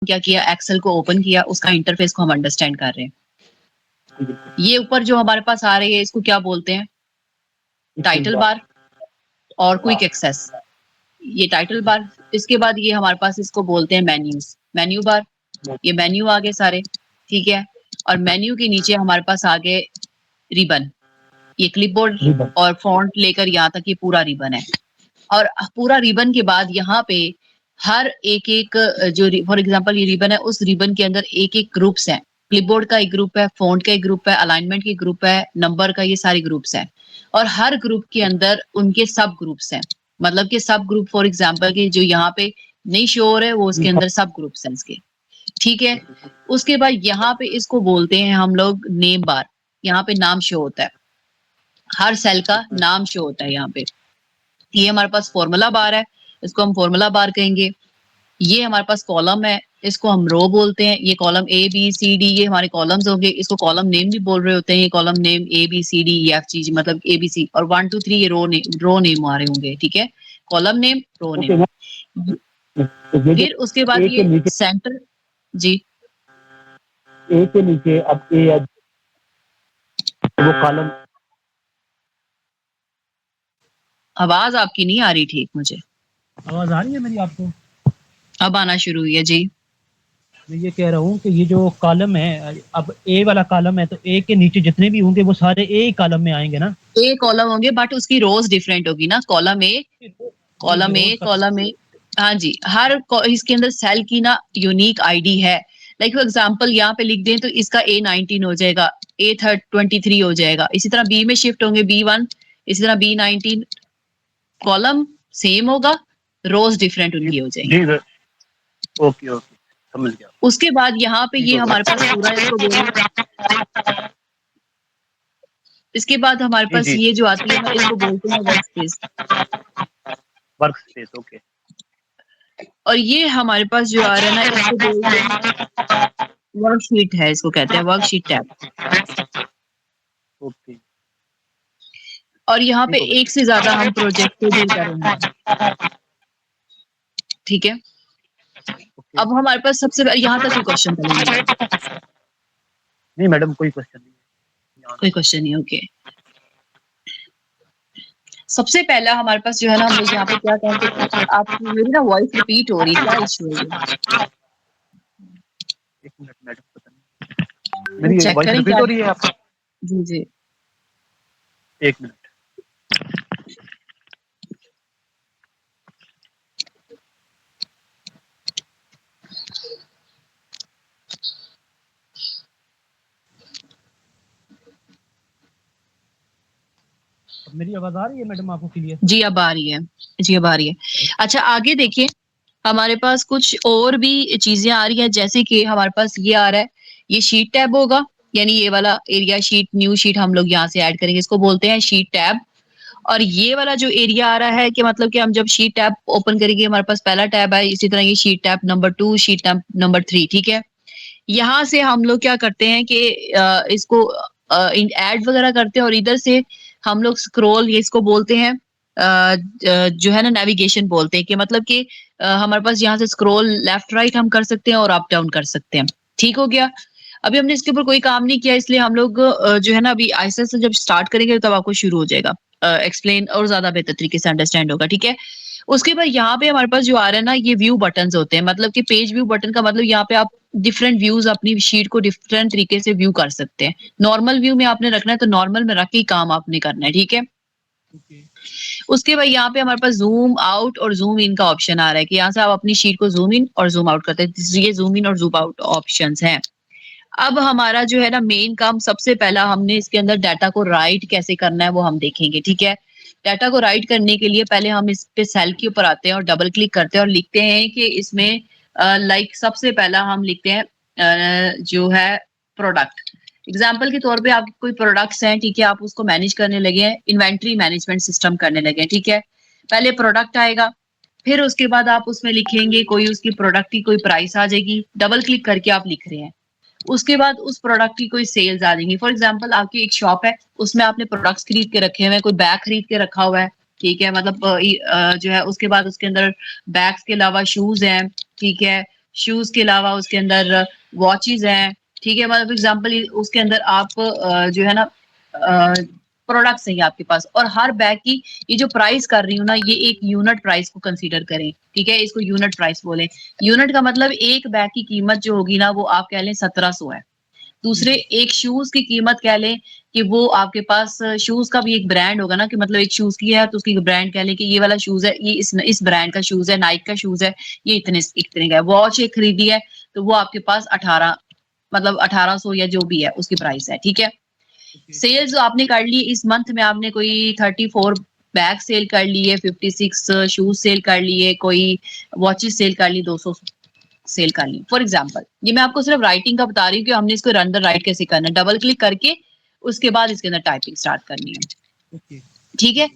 क्या किया, एक्सेल को ओपन किया, उसका इंटरफेस को हम अंडरस्टैंड कर रहे हैं। ये ऊपर जो हमारे पास आ रही है इसको क्या बोलते हैं, टाइटल बार और क्विक एक्सेस, ये टाइटल बार। इसके बाद ये हमारे पास इसको बोलते हैं मेन्यूज, मेन्यू बार, ये मेन्यू आ गए सारे, ठीक है। और मेन्यू के नीचे हमारे पास आ गए रिबन, ये क्लिपबोर्ड और फॉन्ट लेकर यहाँ तक ये पूरा रिबन है। और पूरा रिबन के बाद यहाँ पे हर एक एक जो फॉर एग्जांपल ये रिबन है, उस रिबन के अंदर एक एक ग्रुप्स हैं, क्लिपबोर्ड का एक ग्रुप है, फॉन्ट का एक ग्रुप है, अलाइनमेंट के ग्रुप है, नंबर का, ये सारे ग्रुप्स हैं। और हर ग्रुप के अंदर उनके सब ग्रुप्स हैं, मतलब कि सब ग्रुप फॉर एग्जांपल के जो यहाँ पे नहीं शो हो रहे वो उसके अंदर सब ग्रुप्स हैं इसके, ठीक है। उसके बाद यहाँ पे इसको बोलते हैं हम लोग नेम बार, यहाँ पे नाम शो होता है, हर सेल का नाम शो होता है यहाँ पे। ये हमारे पास फॉर्मूला बार है, इसको हम फॉर्मूला बार कहेंगे। ये हमारे पास कॉलम है, इसको हम रो बोलते हैं। ये column A B C D ये हमारे कॉलम्स होंगे, इसको कॉलम नेम भी बोल रहे होते हैं। ये column name A B C D E F G, मतलब ए बी सी, और 1 2 3 ये रो नेम आ रहे होंगे, ठीक है, कॉलम नेम, रो नेम। फिर उसके बाद ये सेंटर जी, ए के नीचे अब ए या वो कॉलम, आवाज आपकी नहीं आ रही ठीक, मुझे आवाज आ रही है मेरी आपको? अब आना शुरू हुई है जी। मैं ये कह रहा हूँ कि ये जो कॉलम है, अब ए वाला कॉलम है तो ए के नीचे जितने भी होंगे वो सारे ए कॉलम में आएंगे ना? ए कॉलम होंगे बट उसकी रोज डिफरेंट होगी ना, column A, column A, column A, हाँ जी। हर इसके अंदर सेल की ना यूनिक आईडी है। लाइक फॉर एग्जांपल यहाँ पे लिख दें तो इसका A19 हो जाएगा, A23 हो जाएगा। इसी तरह बी में शिफ्ट होंगे, B1, इसी तरह B19, कॉलम सेम होगा, रोज डिफरेंट उनकी हो जाएंगी। ओके ओके, समझ गया। उसके बाद यहाँ पे ये हमारे पास पूरा इसको, इसके बाद हमारे पास ये जो आती है ना, इसको बोलते हैं work space, work space, okay. और ये हमारे पास जो आ रहा है ना, इसको बोलते हैं वर्कशीट है, इसको कहते हैं वर्कशीट टैब। ओके। और यहाँ पे एक से ज्यादा हम प्रोजेक्ट को डील करेंगे, ठीक है। अब हमारे पास सबसे यहाँ तक कोई क्वेश्चन नहीं मैडम, कोई क्वेश्चन नहीं, कोई क्वेश्चन नहीं, ओके। सबसे पहला हमारे पास जो है ना, हम लोग यहाँ पे क्या कहते हैं, आपकी मेरी ना वॉइस रिपीट हो रही है, क्या इशू है? एक मिनट मैडम, पता नहीं मेरी वॉइस रिपीट हो रही है आपको? जी जी, एक मिनट। मेरी आवाज आ रही है मैडम आपको क्लियर? जी अब आ रही है, जी अब आ रही है। अच्छा आगे देखिए, हमारे पास कुछ और भी चीजें आ रही हैं, जैसे कि हमारे पास ये आ रहा है, ये शीट टैब होगा, यानी ये वाला एरिया शीट, न्यू शीट हम लोग यहाँ से ऐड करेंगे, इसको बोलते हैं शीट टैब। और ये वाला जो एरिया आ रहा है कि मतलब कि हम जब शीट टैब ओपन करेंगे, हमारे पास पहला टैब है, इसी तरह ये sheet tab number 2, sheet tab number 3, ठीक है। यहाँ से हम लोग क्या करते हैं कि इसको ऐड वगैरह करते हैं, और इधर से हम लोग स्क्रॉल, ये इसको बोलते हैं जो है ना नेविगेशन बोलते हैं, कि मतलब कि हमारे पास यहाँ से स्क्रॉल लेफ्ट राइट हम कर सकते हैं और अप डाउन कर सकते हैं, ठीक हो गया। अभी हमने इसके ऊपर कोई काम नहीं किया, इसलिए हम लोग जो है ना अभी आहिस्ता से जब स्टार्ट करेंगे तब आपको शुरू हो जाएगा एक्सप्लेन, और ज्यादा बेहतर तरीके से अंडरस्टैंड होगा, ठीक है। उसके बाद यहाँ पे हमारे पास जो आ रहा है ना, ये व्यू बटन्स होते हैं, मतलब कि पेज व्यू बटन का मतलब यहाँ पे आप डिफरेंट व्यूज अपनी शीट को डिफरेंट तरीके से व्यू कर सकते हैं। नॉर्मल व्यू में आपने रखना है तो नॉर्मल में रख के ही काम आपने करना है, ठीक है। उसके बाद यहाँ पे हमारे पास जूम आउट और जूम इन का ऑप्शन आ रहा है, कि यहाँ से आप अपनी शीट को जूम इन और जूम आउट करते हैं। ये जूम इन और जूम आउट ऑप्शंस हैं। अब हमारा जो है ना मेन काम, सबसे पहला हमने इसके अंदर डाटा को राइट कैसे करना है वो हम देखेंगे, ठीक है। डाटा को राइट करने के लिए पहले हम इस पे सेल के ऊपर आते हैं और डबल क्लिक करते हैं और लिखते हैं कि इसमें लाइक सबसे पहला हम लिखते हैं जो है प्रोडक्ट। एग्जाम्पल के तौर पे आपके कोई प्रोडक्ट्स हैं, ठीक है, आप उसको मैनेज करने लगे हैं, इन्वेंट्री मैनेजमेंट सिस्टम करने लगे हैं, ठीक है। पहले प्रोडक्ट आएगा, फिर उसके बाद आप उसमें लिखेंगे कोई उसकी प्रोडक्ट की कोई प्राइस आ जाएगी, डबल क्लिक करके आप लिख रहे हैं। उसके बाद उस प्रोडक्ट की कोई सेल्स आ जाएंगी। फॉर एग्जांपल आपकी एक शॉप है, उसमें आपने प्रोडक्ट्स खरीद के रखे हुए हैं, कोई बैग खरीद के रखा हुआ है, ठीक है, मतलब जो है उसके बाद उसके अंदर बैग्स के अलावा शूज हैं, ठीक है, शूज के अलावा उसके अंदर वॉचेज हैं, ठीक है, मतलब एग्जांपल उसके अंदर आप जो है ना प्रोडक्ट्स हैं आपके पास, और हर बैग की ये जो प्राइस कर रही हूँ ना, ये एक यूनिट प्राइस को कंसीडर करें, ठीक है, इसको यूनिट प्राइस बोले। यूनिट का मतलब एक बैग की कीमत जो होगी ना वो आप कह लें 1700 है। दूसरे एक शूज की कीमत कह लें कि वो आपके पास शूज का भी एक ब्रांड होगा ना, कि मतलब एक शूज की है तो उसकी ब्रांड कह लें कि ये वाला शूज है, ये इस ब्रांड का शूज है, नाइक का शूज है, ये इतने का है। वॉच एक खरीदी है तो वो आपके पास 18 मतलब 1800 या जो भी है उसकी प्राइस है, ठीक है। सेल्स आपने कर ली इस मंथ में, आपने कोई 34 बैग सेल कर लिए, 56 शूज सेल कर लिए, कोई वॉचेस सेल कर ली, 200 सेल कर ली फॉर एग्जाम्पल। ये मैं आपको सिर्फ राइटिंग का बता रही हूँ कि हमने इसको रन द राइट कैसे करना है। डबल क्लिक करके उसके बाद इसके अंदर टाइपिंग स्टार्ट करनी है, ठीक है।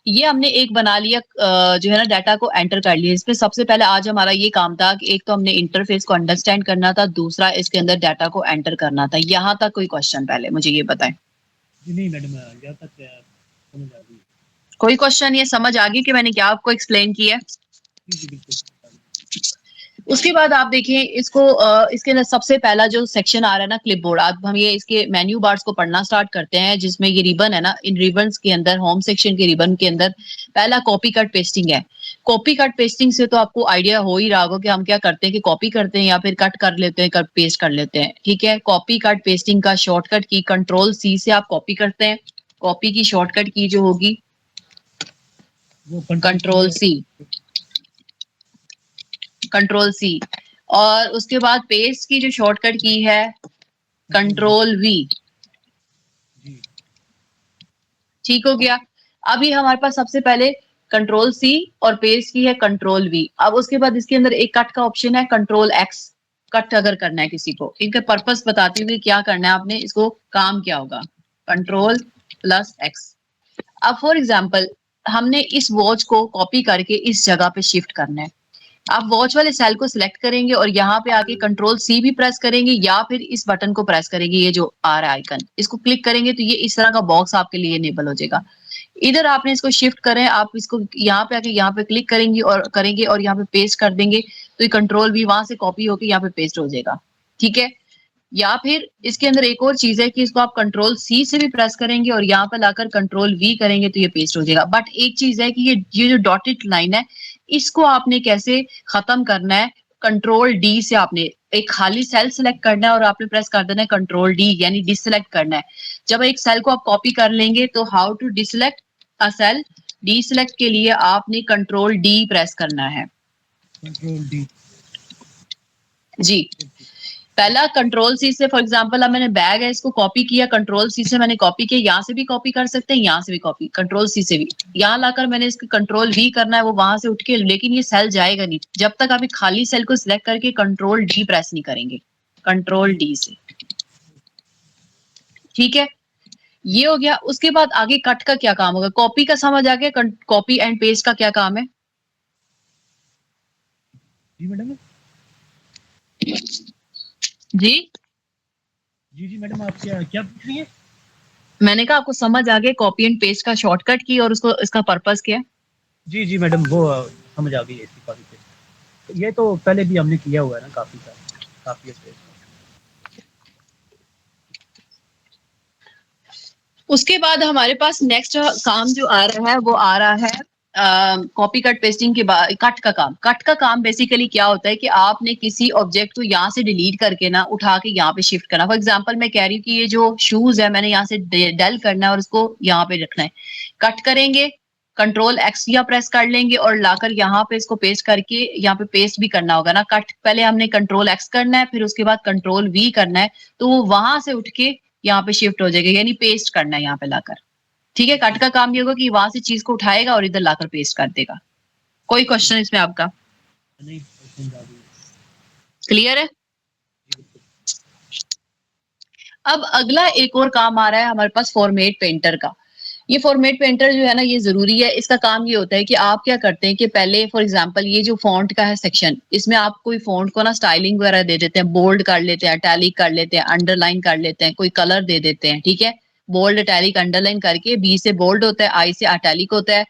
ये हमने एक बना लिया जो है ना डाटा को एंटर कर लिया। इसमें सबसे पहले आज हमारा ये काम था कि एक तो हमने इंटरफेस को अंडरस्टैंड करना था, दूसरा इसके अंदर डाटा को एंटर करना था। यहाँ तक कोई क्वेश्चन पहले मुझे ये बताएं। नहीं मैडम, यहाँ तक समझ आ गई। कोई क्वेश्चन ये समझ आ गई कि मैंने क्या आपको एक्सप्लेन किया है? जी बिल्कुल। उसके बाद आप देखें इसको इसके अंदर सबसे पहला जो सेक्शन आ रहा है ना क्लिपबोर्ड, अब हम ये इसके मेन्यू बार्स को पढ़ना स्टार्ट करते हैं, जिसमें ये रिबन है ना, इन रिबन्स के अंदर होम सेक्शन के रिबन के अंदर पहला कॉपी कट पेस्टिंग है। कॉपी कट पेस्टिंग से तो आपको आइडिया हो ही रहा होगा कि हम क्या करते हैं कि कॉपी करते हैं या फिर कट कर लेते हैं, कट पेस्ट कर लेते हैं, ठीक है। कॉपी कट पेस्टिंग का शॉर्टकट की कंट्रोल सी से आप कॉपी करते हैं। कॉपी की शॉर्टकट की जो होगी वो कंट्रोल सी, कंट्रोल सी, और उसके बाद पेस्ट की जो शॉर्टकट की है कंट्रोल वी, ठीक हो गया। अभी हमारे पास सबसे पहले कंट्रोल सी और पेस्ट की है कंट्रोल वी। अब उसके बाद इसके अंदर एक कट का ऑप्शन है कंट्रोल एक्स, कट अगर करना है किसी को। इनका पर्पस बताती हूँ क्या करना है आपने, इसको काम क्या होगा, कंट्रोल प्लस एक्स। अब फॉर एग्जाम्पल हमने इस वॉच को कॉपी करके इस जगह पे शिफ्ट करना है। आप वॉच वाले सेल को सिलेक्ट करेंगे और यहाँ पे आके कंट्रोल सी भी प्रेस करेंगे या फिर इस बटन को प्रेस करेंगे, ये जो आ रहा है आइकन, इसको क्लिक करेंगे तो ये इस तरह का बॉक्स आपके लिए इनेबल हो जाएगा। इधर आपने इसको शिफ्ट करें, आप इसको यहाँ पे आके यहाँ पे क्लिक करेंगे और यहाँ पे पेस्ट कर देंगे तो ये कंट्रोल भी वहां से कॉपी होकर यहाँ पे पेस्ट हो जाएगा, ठीक है। या फिर इसके अंदर एक और चीज है कि इसको आप कंट्रोल सी से भी प्रेस करेंगे और यहाँ पे लाकर कंट्रोल वी करेंगे तो ये पेस्ट हो जाएगा। बट एक चीज है कि ये जो डॉटेड लाइन है इसको आपने कैसे खत्म करना है, कंट्रोल डी से आपने एक खाली सेल सिलेक्ट करना है और आपने प्रेस कर देना है कंट्रोल डी, यानी डिसलेक्ट करना है। जब एक सेल को आप कॉपी कर लेंगे तो how to deselect a cell, deselect के लिए आपने कंट्रोल डी प्रेस करना है, कंट्रोल डी जी। पहला कंट्रोल सी से, फॉर एग्जांपल अब मैंने बैग है इसको कॉपी किया, कंट्रोल सी से मैंने कॉपी किया, यहाँ से भी कॉपी कर सकते हैं, यहाँ से भी कॉपी, कंट्रोल सी से भी यहाँ लाकर मैंने इसको कंट्रोल वी करना है, वो वहां से उठ के, लेकिन ये सेल जाएगा नहीं जब तक आप एक खाली सेल को सिलेक्ट करके कंट्रोल डी प्रेस नहीं करेंगे, कंट्रोल डी से, ठीक है। ये हो गया। उसके बाद आगे कट का क्या काम होगा, कॉपी का समझ आ गया, कॉपी एंड पेस्ट का क्या काम है? जी मैडम। जी जी मैडम, आप क्या क्या पूछ रही है? मैंने कहा आपको समझ आ गया कॉपी एंड पेस्ट का शॉर्टकट की और उसको इसका पर्पस क्या है? जी मैडम, वो समझ आ गई है इसकी काफी से। ये तो पहले भी हमने किया हुआ है ना, काफी सारा, काफी अच्छे। उसके बाद हमारे पास नेक्स्ट काम जो आ रहा है वो आ रहा है कॉपी कट पेस्टिंग के बाद कट का काम। कट का काम बेसिकली क्या होता है कि आपने किसी ऑब्जेक्ट को यहाँ से डिलीट करके ना उठा के यहाँ पे शिफ्ट करना। फॉर एग्जांपल मैं कह रही हूँ कि ये जो शूज है मैंने यहाँ से डेल करना है और इसको यहाँ पे रखना है, कट करेंगे, कंट्रोल एक्स या प्रेस कर लेंगे और लाकर यहाँ पे इसको पेस्ट करके यहाँ पे पेस्ट भी करना होगा ना। कट पहले हमने कंट्रोल एक्स करना है, फिर उसके बाद कंट्रोल वी करना है, तो वो वहां से उठ के यहाँ पे शिफ्ट हो जाएगा, यानी पेस्ट करना है यहाँ पे लाकर, ठीक है। कट का काम ये होगा कि वहां से चीज को उठाएगा और इधर लाकर पेस्ट कर देगा। कोई क्वेश्चन इसमें आपका? नहीं, क्लियर है? अब अगला एक और काम आ रहा है हमारे पास फॉर्मेट पेंटर का। ये फॉर्मेट पेंटर जो है ना ये जरूरी है। इसका काम ये होता है कि आप क्या करते हैं कि पहले फॉर एग्जांपल ये जो फॉन्ट का है सेक्शन, इसमें आप कोई फॉन्ट को ना स्टाइलिंग वगैरह दे देते हैं, बोल्ड कर लेते हैं, इटैलिक कर लेते हैं, अंडरलाइन कर लेते हैं, कोई कलर दे देते हैं, ठीक है। बोल्ड इटैलिक अंडरलाइन करके बी से बोल्ड होता है, आई से इटैलिक होता है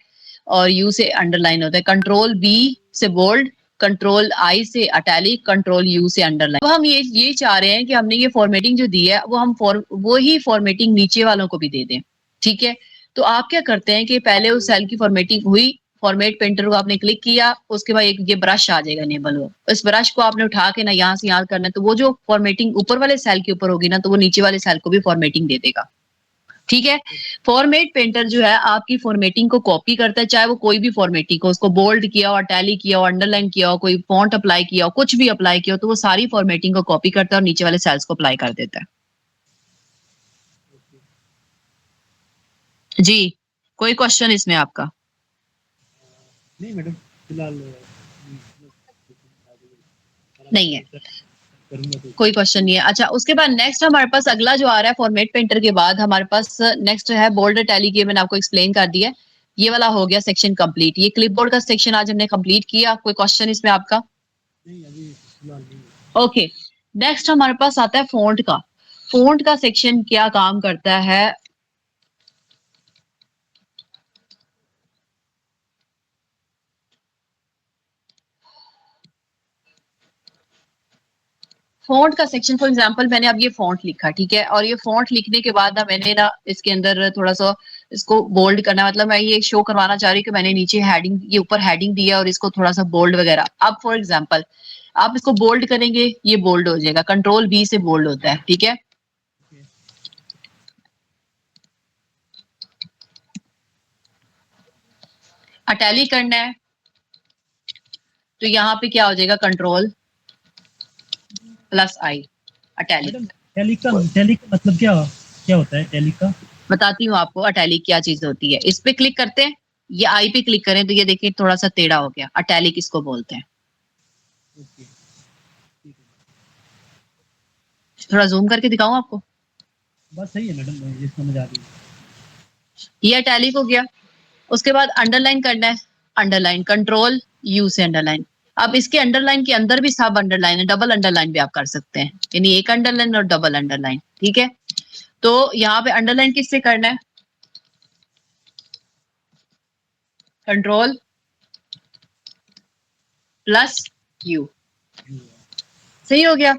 और यू से अंडरलाइन होता है। कंट्रोल बी से बोल्ड, कंट्रोल आई से अटैलिक, कंट्रोल यू से अंडरलाइन। अब हम ये चाह रहे हैं कि हमने ये फॉर्मेटिंग जो दी है वो हम वो ही फॉर्मेटिंग नीचे वालों को भी दे दें, ठीक है। तो आप क्या करते हैं कि पहले उस सेल की फॉर्मेटिंग हुई, फॉर्मेट पेंटर को आपने क्लिक किया, उसके बाद एक ये ब्रश आ जाएगा इनेबल हो, इस ब्रश को आपने उठा के ना यहाँ से यहाँ करना है, तो वो जो फॉर्मेटिंग ऊपर वाले सेल के ऊपर होगी ना, तो वो नीचे वाले सेल को भी फॉर्मेटिंग दे देगा, ठीक है। फॉर्मेट पेंटर जो है आपकी फॉर्मेटिंग को कॉपी करता है, चाहे वो कोई भी फॉर्मेटिंग हो, उसको बोल्ड किया हो, टैली किया हो, अंडरलाइन किया हो, कोई फॉन्ट अप्लाई किया हो, कुछ भी अप्लाई किया हो, तो वो सारी फॉर्मेटिंग को कॉपी करता है और नीचे वाले सेल्स को अप्लाई कर देता है। जी, कोई क्वेश्चन इसमें आपका? नहीं मैडम, फिलहाल नहीं है, करूंगा तो। कोई क्वेश्चन नहीं है। अच्छा, उसके बाद नेक्स्ट हमारे पास अगला जो आ रहा है फॉर्मेट पेंटर के बाद हमारे पास नेक्स्ट है बोल्ड टैली की, मैंने आपको एक्सप्लेन कर दिया। ये वाला हो गया सेक्शन कंप्लीट। ये क्लिपबोर्ड का सेक्शन आज हमने कंप्लीट किया। कोई क्वेश्चन इसमें आपका? नहीं, अभी फिलहाल नहीं। ओके, नेक्स्ट हमारे पास आता है फॉन्ट का। फॉन्ट का सेक्शन क्या काम करता है? फॉन्ट का सेक्शन, फॉर एग्जांपल मैंने अब ये फॉन्ट लिखा, ठीक है, और ये फॉन्ट लिखने के बाद ना मैंने ना इसके अंदर थोड़ा सा इसको बोल्ड करना, मतलब मैं ये शो करवाना चाह रही हूँ कि मैंने नीचे हेडिंग, ये ऊपर हेडिंग दिया और इसको थोड़ा सा बोल्ड वगैरह। अब फॉर एग्जांपल आप इसको बोल्ड करेंगे, ये बोल्ड हो जाएगा, कंट्रोल बी से बोल्ड होता है, ठीक है। अटैली करना है तो यहाँ पे क्या हो जाएगा, कंट्रोल प्लस आई, अटैलिक। टैली का मतलब क्या क्या होता है टैली का? बताती हूँ आपको अटैलिक क्या चीज होती है। इस पे क्लिक करते हैं, ये आई पे क्लिक करें तो ये देखिए थोड़ा सा टेढ़ा हो गया, अटैलिक इसको बोलते हैं। ओके, थोड़ा जूम करके दिखाऊं आपको? बस सही है मैडम, ये समझ आ गई। ये अटैलिक हो गया। उसके बाद अंडरलाइन करना है, अंडरलाइन, कंट्रोल यू से अंडरलाइन। अब इसके अंडरलाइन के अंदर भी सब अंडरलाइन है, डबल अंडरलाइन भी आप कर सकते हैं, यानी एक अंडरलाइन और डबल अंडरलाइन, ठीक है। तो यहाँ पे अंडरलाइन किससे करना है, कंट्रोल प्लस यू, सही हो गया।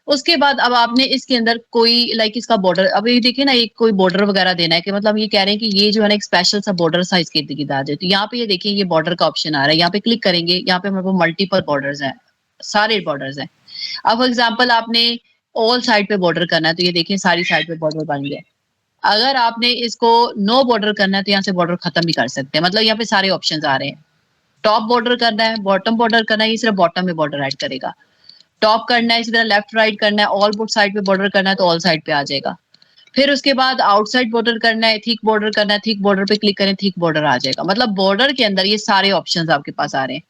उसके बाद अब आपने इसके अंदर कोई लाइक इसका बॉर्डर, अब ये देखिए ना, एक कोई बॉर्डर वगैरह देना है, कि मतलब ये कह रहे हैं कि ये जो है ना एक स्पेशल सा बॉर्डर साइज के इर्द आ जाए, तो यहाँ पे ये देखिए ये बॉर्डर का ऑप्शन आ रहा है, यहाँ पे क्लिक करेंगे, यहाँ पे हमारे पास मल्टीपल बॉर्डर्स हैं, सारे बॉर्डर्स हैं। अब फॉर एग्जाम्पल आपने ऑल साइड पे बॉर्डर करना है, तो ये देखिए सारी साइड पे बॉर्डर बन गया। अगर आपने इसको नो बॉर्डर करना है तो यहाँ से बॉर्डर खत्म भी कर सकते हैं, मतलब यहाँ पे सारे ऑप्शन आ रहे हैं। टॉप बॉर्डर करना है, बॉटम बॉर्डर करना है, ये सिर्फ बॉटम में बॉर्डर ऐड करेगा। टॉप करना है, इसी तरह लेफ्ट राइट करना है, ऑल बोथ साइड पे बॉर्डर करना है तो ऑल साइड पे आ जाएगा। फिर उसके बाद आउटसाइड बॉर्डर करना है, थिक बॉर्डर करना है, थिक बॉर्डर पे क्लिक करें, थिक बॉर्डर आ जाएगा। मतलब बॉर्डर के अंदर ये सारे ऑप्शंस आपके पास आ रहे हैं।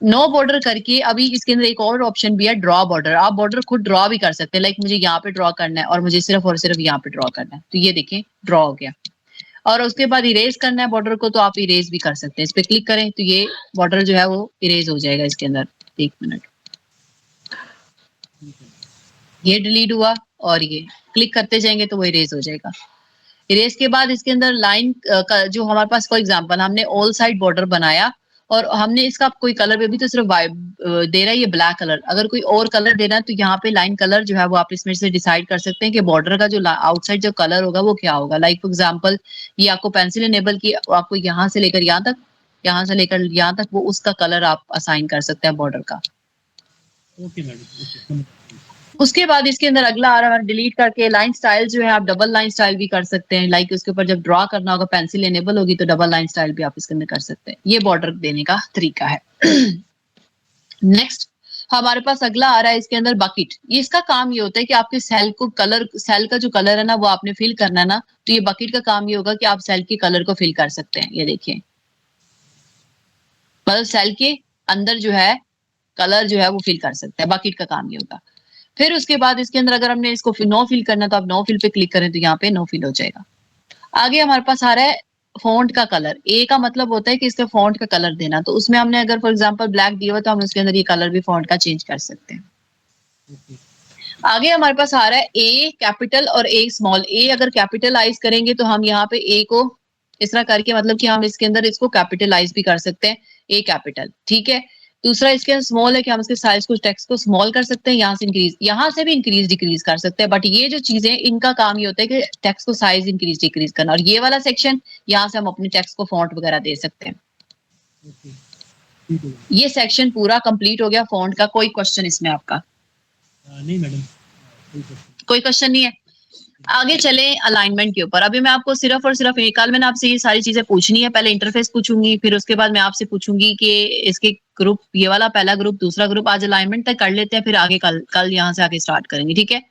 नो बॉर्डर करके अभी इसके अंदर एक और ऑप्शन भी है, ड्रॉ बॉर्डर। आप बॉर्डर खुद ड्रॉ भी कर सकते हैं, लाइक मुझे यहाँ पे ड्रॉ करना है और मुझे सिर्फ और सिर्फ यहाँ पे ड्रॉ करना है, तो ये देखें ड्रॉ हो गया। और उसके बाद इरेज करना है बॉर्डर को, तो आप इरेज भी कर सकते हैं, इस पे क्लिक करें तो ये बॉर्डर जो है वो इरेज हो जाएगा इसके अंदर। एक मिनट, ये डिलीट हुआ और ये क्लिक करते जाएंगे तो वो इरेज हो जाएगा। इरेज के बाद इसके अंदर लाइन का जो हमारे पास, फॉर एग्जांपल हमने ऑल साइड बॉर्डर बनाया और हमने इसका कोई कलर भी, अभी तो सिर्फ दे रहा है ये ब्लैक कलर, अगर कोई और कलर देना है तो यहाँ पे लाइन कलर जो है वो आप इसमें से डिसाइड कर सकते हैं कि बॉर्डर का जो आउटसाइड जो कलर होगा वो क्या होगा। लाइक फॉर एग्जांपल ये आपको पेंसिल इनेबल की, आपको यहाँ से लेकर यहाँ तक, यहाँ से लेकर यहाँ तक, वो उसका कलर आप असाइन कर सकते हैं बॉर्डर का। ओके मैडम, ओके समझ। उसके बाद इसके अंदर अगला आ रहा है, डिलीट करके लाइन स्टाइल जो है आप डबल लाइन स्टाइल भी कर सकते हैं, लाइक उसके ऊपर जब ड्रॉ करना होगा पेंसिल इनेबल होगी तो डबल लाइन स्टाइल भी आप इसके अंदर कर सकते हैं। ये बॉर्डर देने का तरीका है। नेक्स्ट हमारे पास अगला आ रहा है इसके अंदर बकेट। ये इसका काम ये होता है कि आपके सेल को कलर, सेल का जो कलर है ना वो आपने फिल करना है ना, तो ये बकेट का काम ये होगा कि आप सेल के कलर को फिल कर सकते हैं। ये देखिए, मतलब सेल के अंदर जो है कलर जो है वो फिल कर सकते हैं, बकेट का काम ये होगा। फिर उसके बाद इसके अंदर अगर हमने इसको नो फिल करना तो आप नो फिल पे क्लिक करें तो यहाँ पे नो फिल हो जाएगा। आगे हमारे पास आ रहा है फॉन्ट का कलर। ए का मतलब होता है कि इसका फॉन्ट का कलर देना, तो उसमें हमने अगर फॉर एग्जांपल ब्लैक दिया हुआ तो हम उसके अंदर ये कलर भी फॉन्ट का चेंज कर सकते हैं। आगे हमारे पास आ रहा है ए कैपिटल और ए स्मॉल। ए अगर कैपिटलाइज करेंगे तो हम यहाँ पे ए को इस तरह करके, मतलब कि हम इसके अंदर इसको कैपिटलाइज भी कर सकते हैं, ए कैपिटल, ठीक है। दूसरा इसके स्मॉल है कि हम इसके साइज को टेक्स्ट को स्मॉल कर सकते हैं, यहाँ से इंक्रीज, यहाँ से भी इंक्रीज डिक्रीज कर सकते हैं, बट ये जो चीजें इनका काम ये होता है कि टेक्स्ट को साइज इंक्रीज डिक्रीज करना। और ये वाला सेक्शन यहाँ से हम अपने टेक्स्ट को फॉन्ट वगैरह दे सकते हैं। ये सेक्शन पूरा कंप्लीट हो गया फॉन्ट का। कोई क्वेश्चन इसमें आपका? नहीं मैडम, कोई क्वेश्चन नहीं है। आगे चले अलाइनमेंट के ऊपर। अभी मैं आपको सिर्फ और सिर्फ कल मैंने आपसे ये सारी चीजें पूछनी है। पहले इंटरफेस पूछूंगी, फिर उसके बाद मैं आपसे पूछूंगी कि इसके ग्रुप, ये वाला पहला ग्रुप, दूसरा ग्रुप, आज अलाइनमेंट तक कर लेते हैं, फिर आगे कल यहाँ से आगे स्टार्ट करेंगे, ठीक है।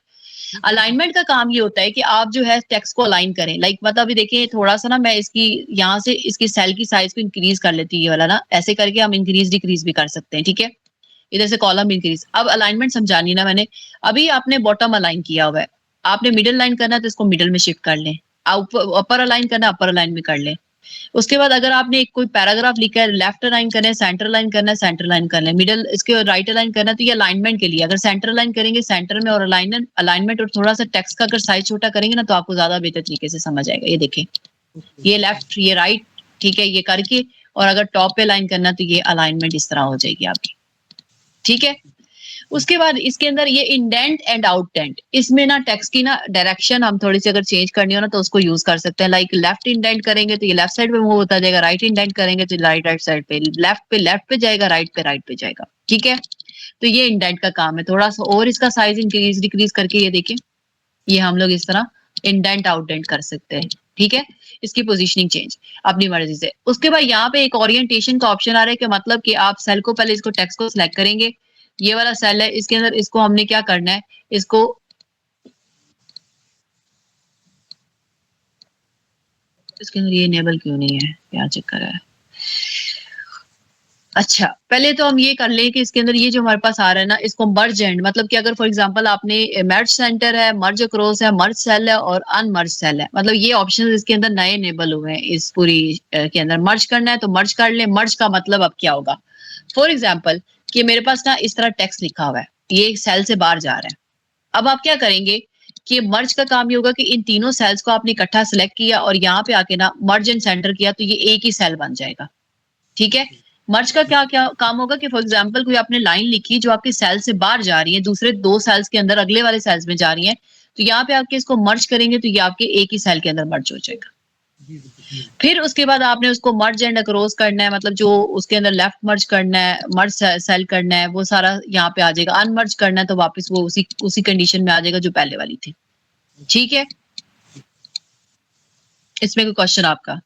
अलाइनमेंट का काम ये होता है कि आप जो है टेक्स्ट को अलाइन करें। लाइक मतलब अभी देखिए थोड़ा सा ना मैं इसकी यहाँ से इसकी सेल की साइज को इंक्रीज कर लेती हूँ, ये वाला ना ऐसे करके हम इंक्रीज डिक्रीज भी कर सकते हैं, ठीक है। इधर से कॉलम इंक्रीज। अब अलाइनमेंट समझानी ना मैंने। अभी आपने बॉटम अलाइन किया हुआ है, आपने मिडिल लाइन करना है तो इसको मिडिल में शिफ्ट कर लें। अपर अलाइन करना है, अपर अलाइन में कर लें। उसके बाद अगर आपने एक कोई पैराग्राफ लिखा है, लेफ्ट अलाइन करना है, सेंटर अलाइन करना है, सेंटर अलाइन करना है, मिडिल इसके राइट अलाइन करना है, तो ये अलाइनमेंट के लिए अगर सेंटर अलाइन करेंगे सेंटर में, और अलाइनमेंट और थोड़ा सा टेक्स्ट का अगर साइज छोटा करेंगे ना तो आपको ज्यादा बेहतर तरीके से समझ आएगा। ये देखें, ये लेफ्ट, ये राइट, ठीक है, ये करके, और अगर टॉप पे अलाइन करना तो ये अलाइनमेंट इस तरह हो जाएगी आपकी, ठीक है। उसके बाद इसके अंदर ये इंडेंट एंड आउटडेंट, इसमें ना टेक्स्ट की ना डायरेक्शन हम थोड़ी सी अगर चेंज करनी हो ना तो उसको यूज कर सकते हैं। लाइक लेफ्ट इंडेंट करेंगे तो ये लेफ्ट साइड पे मूव होता जाएगा, राइट इंडेंट करेंगे तो राइट साइड पे, लेफ्ट पे जाएगा, राइट पे जाएगा, ठीक है। तो ये इंडेंट का काम है। थोड़ा सा और इसका साइज इंक्रीज डिक्रीज करके ये देखिए, ये हम लोग इस तरह इंडेंट आउटडेंट कर सकते हैं, ठीक है। इसकी पोजीशनिंग चेंज अपनी मर्जी से। उसके बाद यहाँ पे एक ओरिएंटेशन का ऑप्शन आ रहा है कि मतलब कि आप सेल को पहले इसको टेक्स्ट को सिलेक्ट करेंगे, ये वाला सेल है, इसके अंदर इसको हमने क्या करना है, इसको इसके अंदर ये इनेबल क्यों नहीं है, क्या चक्कर है। अच्छा, पहले तो हम ये कर लें कि इसके अंदर ये जो हमारे पास आ रहा है ना, इसको मर्ज एंड, मतलब कि अगर फॉर एग्जांपल आपने मर्ज सेंटर है, मर्ज अक्रॉस है, मर्ज सेल है और अनमर्ज सेल है, मतलब ये ऑप्शन इसके अंदर नए इनेबल हुए हैं। इस पूरी के अंदर मर्ज करना है तो मर्ज कर लें। मर्ज का मतलब अब क्या होगा, फॉर एग्जाम्पल कि मेरे पास ना इस तरह टेक्स्ट लिखा हुआ है, ये एक सेल से बाहर जा रहा है। अब आप क्या करेंगे कि मर्ज का काम ये होगा कि इन तीनों सेल्स को आपने इकट्ठा सेलेक्ट किया और यहाँ पे आके ना मर्ज एंड सेंटर किया तो ये एक ही सेल बन जाएगा, ठीक है। मर्ज का क्या क्या काम होगा कि फॉर एग्जांपल कोई आपने लाइन लिखी जो आपके सेल से बाहर जा रही है, दूसरे दो सेल्स के अंदर अगले वाले सेल्स में जा रही है, तो यहाँ पे आपके इसको मर्ज करेंगे तो ये आपके एक ही सेल के अंदर मर्ज हो जाएगा। फिर उसके बाद आपने उसको मर्ज एंड अक्रॉस करना है, मतलब जो उसके अंदर लेफ्ट मर्ज करना है, मर्ज सेल करना है, वो सारा यहाँ पे आ जाएगा। अनमर्ज करना है तो वापस वो उसी कंडीशन में आ जाएगा जो पहले वाली थी, ठीक है। इसमें कोई क्वेश्चन आपका?